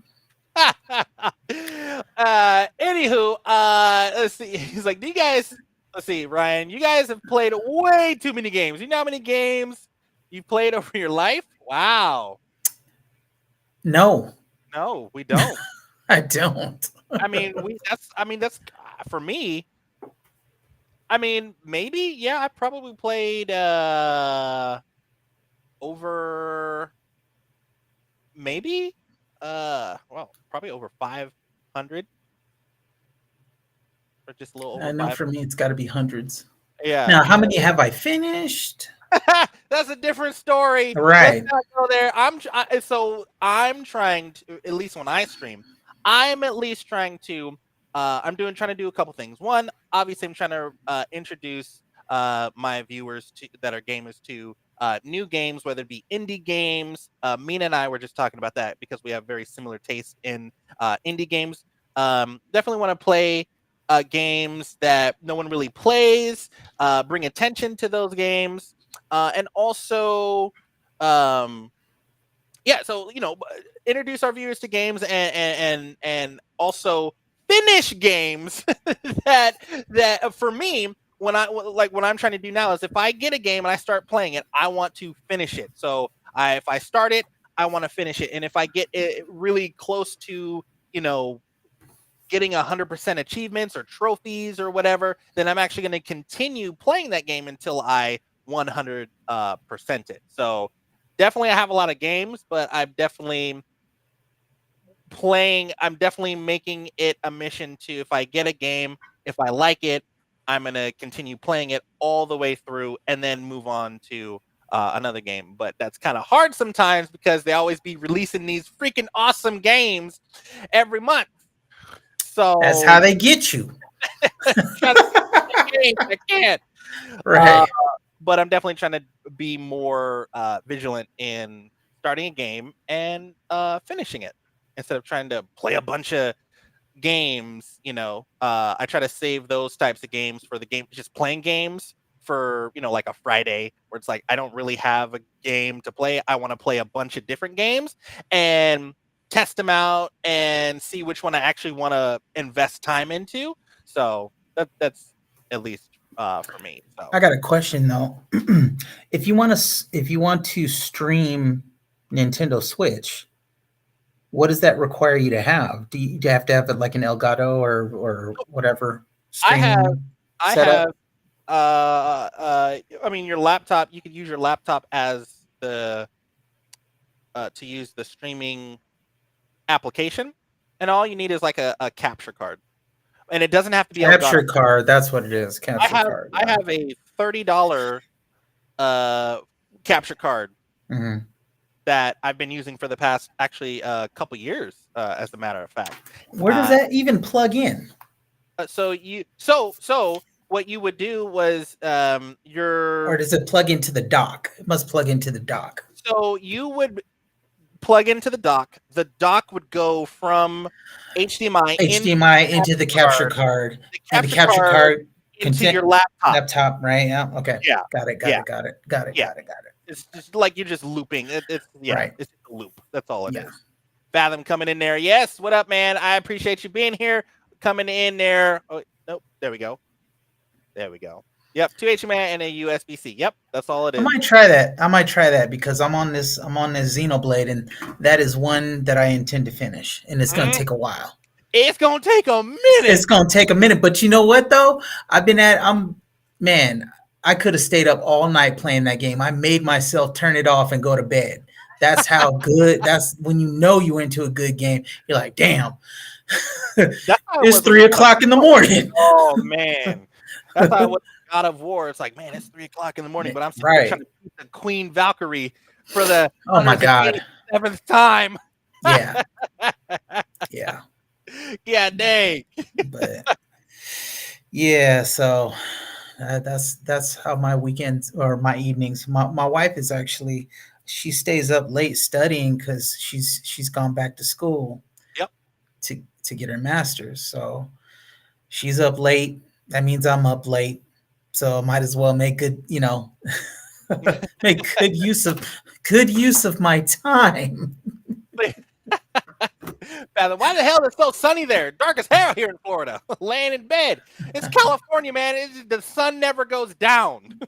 Anywho, let's see. He's like, do you guys? Let's see, Ryan. You guys have played way too many games. You know how many games you've played over your life? Wow. no, No, we don't. I don't. I mean, that's for me. I mean, maybe, yeah, I probably played over maybe well, probably over 500 or just a little I over know for 500. me, it's got to be hundreds. Yeah. Now, how many have I finished? That's a different story. Right. Let's not go there. So I'm trying to, at least when I stream, I'm at least trying to trying to do a couple things. One, obviously I'm trying to introduce my viewers that are gamers to new games, whether it be indie games. Mina and I were just talking about that because we have very similar tastes in indie games. Definitely want to play games that no one really plays, bring attention to those games, and also yeah, so introduce our viewers to games and also finish games that for me, when I'm trying to do now is if I get a game and I start playing it, I want to finish it. So if I start it, I want to finish it, and if I get it really close to getting 100% achievements or trophies or whatever, then I'm actually going to continue playing that game until I 100% it. So definitely I have a lot of games, but I'm definitely making it a mission to, if I get a game, if I like it, I'm going to continue playing it all the way through and then move on to another game. But that's kind of hard sometimes because they always be releasing these freaking awesome games every month. So that's how they get you. I can't. Right. But I'm definitely trying to be more vigilant in starting a game and finishing it instead of trying to play a bunch of games. I try to save those types of games for the game, just playing games for like a Friday where it's like I don't really have a game to play. I want to play a bunch of different games and test them out and see which one I actually want to invest time into. So that's at least for me. So I got a question though. If you want to stream Nintendo Switch, what does that require you to have? Do you have to have it like an Elgato or whatever? I have setup? I mean, your laptop. You could use your laptop as the to use the streaming application, and all you need is like a capture card, and it doesn't have to be capture Elgato. card. That's what it is. Capture card. I have a $30 capture card that I've been using for the past actually a couple years, as a matter of fact. Where does that even plug in? So what you would do was or does it plug into the dock? It must plug into the dock. So you would plug into the dock. The dock would go from HDMI into the capture card. And the capture card into your laptop. Laptop, right? Yeah. Okay. Yeah. Got it. Got it. It's just like you're just looping. It's right. It's a loop. That's all it is. Fathom coming in there. Yes. What up, man? I appreciate you being here. Coming in there. Oh, nope. There we go. Yep, 2 HDMI and a USB-C. Yep, that's all it is. I might try that because I'm on this Xenoblade, and that is one that I intend to finish, and it's going to take a while. It's going to take a minute. But you know what though? I could have stayed up all night playing that game. I made myself turn it off and go to bed. That's how good. That's when you're into a good game. You're like, damn. It's 3 o'clock in the morning. Oh man. That's how it was God of War. It's like, man, it's 3 o'clock in the morning, but I'm still trying to beat the Queen Valkyrie for the 7th time. Yeah. Yeah, dang. But yeah, so that's how my weekends or my evenings. My wife is actually, she stays up late studying because she's gone back to school. Yep. To get her master's, so she's up late. That means I'm up late, so I might as well make good, Make good use of my time. Fathom, why the hell is it so sunny there? Dark as hell here in Florida. Laying in bed. It's California, man. The sun never goes down.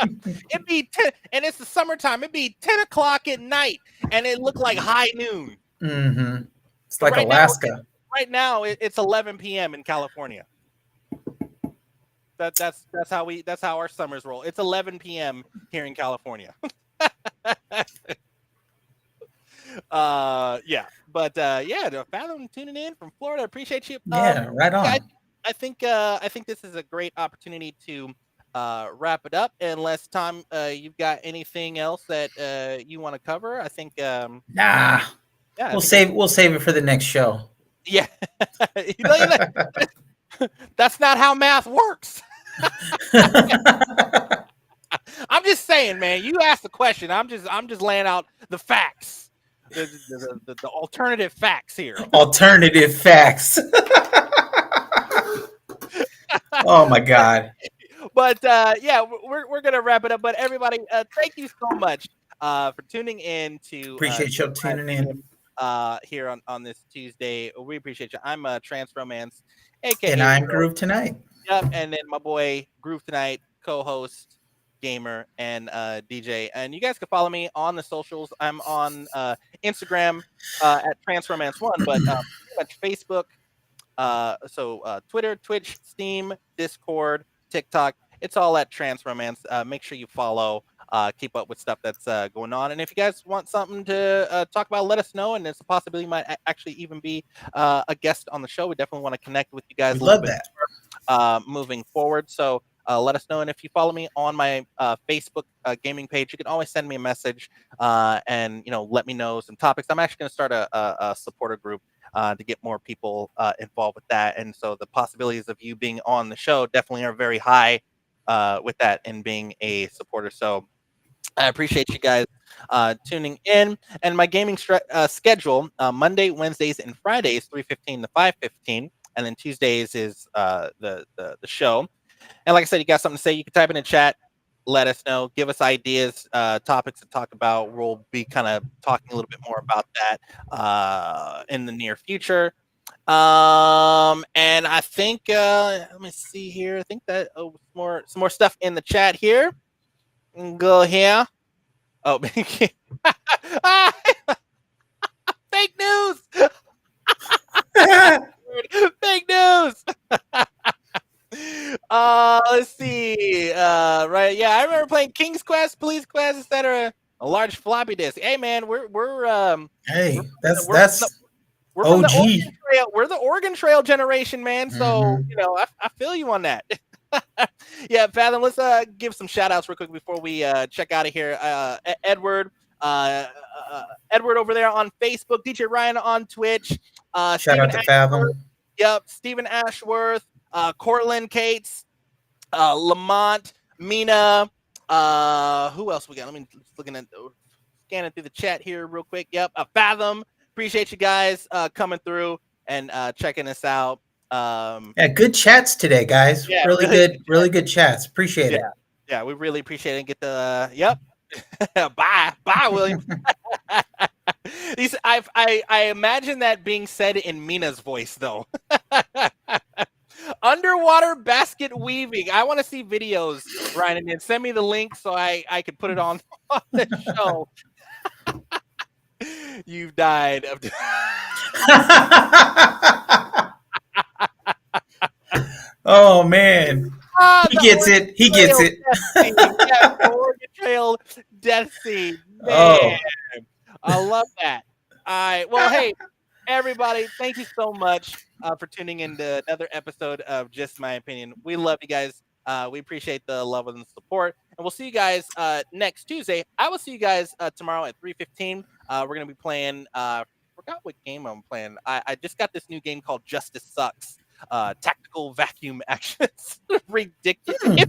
It'd be 10, and it's the summertime. It'd be 10 o'clock at night, and it looked like high noon. Mm-hmm. It's So like Alaska. Now it's 11 p.m. in California. That's how our summers roll. It's 11 p.m. here in California. Fathom tuning in from Florida. Appreciate you. Right on. I think this is a great opportunity to wrap it up. Unless Tom, you've got anything else that you want to cover? I think Nah. Yeah, We'll save it for the next show. Yeah. That's not how math works. I'm just saying, man. You asked the question. I'm just laying out the facts. The alternative facts here. Alternative facts. Oh my God. But we're gonna wrap it up. But everybody, thank you so much for tuning in to appreciate you tuning in here on this Tuesday. We appreciate you. I'm Trans Romance, aka and I'm Groove Tonight. Yep, and then my boy Groove Tonight, co-host, gamer, and DJ. And you guys can follow me on the socials. I'm on Instagram at Transromance1, but pretty much Facebook. So Twitter, Twitch, Steam, Discord, TikTok. It's all at Transromance. Make sure you follow. Keep up with stuff that's going on. And if you guys want something to talk about, let us know. And there's a possibility you might actually even be a guest on the show. We definitely want to connect with you guys a little bit more, moving forward. So let us know. And if you follow me on my Facebook gaming page, you can always send me a message and let me know some topics. I'm actually going to start a supporter group to get more people involved with that. And so the possibilities of you being on the show definitely are very high with that and being a supporter. So I appreciate you guys tuning in. And my gaming schedule, Monday, Wednesdays, and Fridays, 3:15 to 5:15. And then Tuesdays is the show. And like I said, you got something to say, you can type in the chat. Let us know. Give us ideas, topics to talk about. We'll be kind of talking a little bit more about that in the near future. And I think let me see here. I think that some more stuff in the chat here. Go here. Oh, fake news. Fake news. Let's see. Right, yeah, I remember playing King's Quest, Police Quest, etc. A large floppy disk. Hey, man, we're that's we're OG. from the Oregon Trail. We're the Oregon Trail generation, man. So I feel you on that. Yeah, Fathom. Let's give some shout outs real quick before we check out of here. Edward, Edward over there on Facebook. DJ Ryan on Twitch. Shout out to Fathom. Yep, Stephen Ashworth. Cortland Cates, Lamont, Mina, who else we got? Let me scanning through the chat here real quick. Yep, Fathom. Appreciate you guys coming through and checking us out. Yeah, good chats today, guys. Yeah, really good chats. Appreciate it. Yeah, we really appreciate it. And get the bye, William. I imagine that being said in Mina's voice though. Underwater basket weaving. I want to see videos, Ryan, and send me the link so I can put it on the show. You've died of. Oh man, he gets it. He gets it. Yeah, Oregon Trail death scene. Man. Oh, I love that. All right. Well, hey, everybody, thank you so much for tuning into another episode of Just My Opinion. We love you guys. We appreciate the love and the support. And we'll see you guys next Tuesday. I will see you guys tomorrow at 3:15. We're going to be playing, forgot what game I'm playing. I just got this new game called Justice Sucks. Tactical vacuum action. It's ridiculous.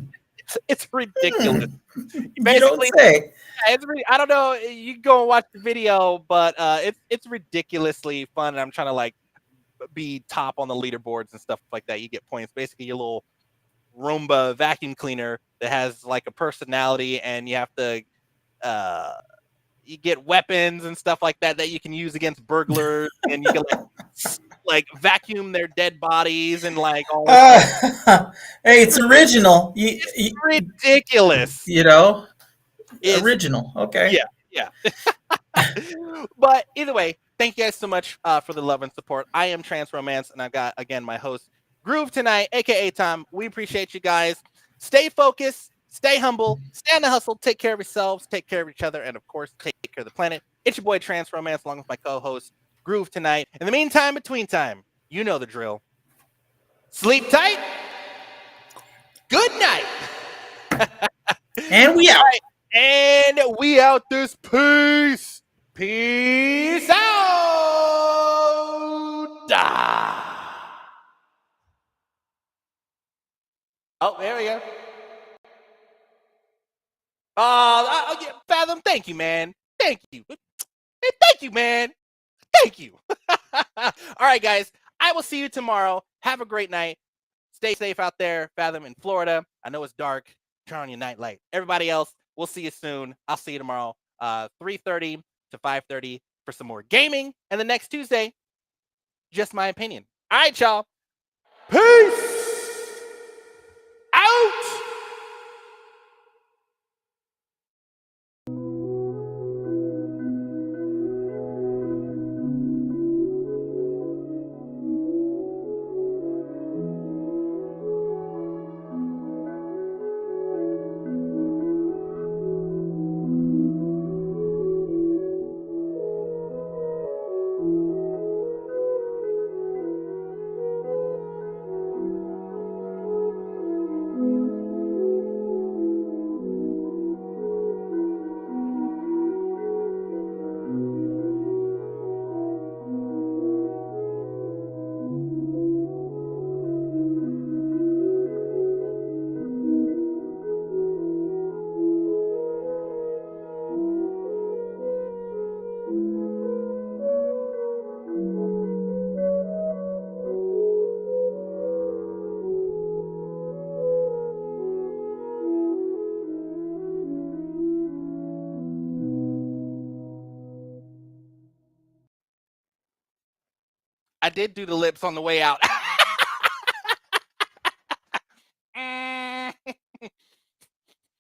It's ridiculous. You don't say. I don't know. You can go and watch the video, but it's ridiculously fun. And I'm trying to be top on the leaderboards and stuff like that. You get points. Basically, your little Roomba vacuum cleaner that has like a personality, and you have to you get weapons and stuff like that you can use against burglars, and you can like vacuum their dead bodies and like all this stuff. Hey, it's original. It's ridiculous. You know, It's original. Okay. yeah. But either way, thank you guys so much for the love and support. I am Trans Romance, and I've got again my host Groove tonight, aka Tom. We appreciate you guys. Stay focused, stay humble, stay on the hustle, take care of yourselves, take care of each other, and of course, take care of the planet. It's your boy Trans Romance, along with my co-host Groove tonight. In the meantime, between time, you know the drill. Sleep tight. Good night. And we out. Right. And we out this piece. Peace out. Oh, there we go. Yeah, Fathom, thank you, man. Thank you. Thank you, man. Thank you. All right, guys. I will see you tomorrow. Have a great night. Stay safe out there, Fathom, in Florida. I know it's dark. Turn on your night light. Everybody else, we'll see you soon. I'll see you tomorrow, 3:30 to 5:30 for some more gaming. And the next Tuesday, just my opinion. All right, y'all. Peace out. I did do the lips on the way out.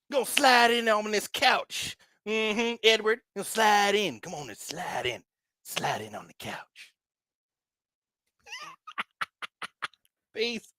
Gonna slide in on this couch. Edward, gonna slide in. Come on and slide in. Slide in on the couch. Peace.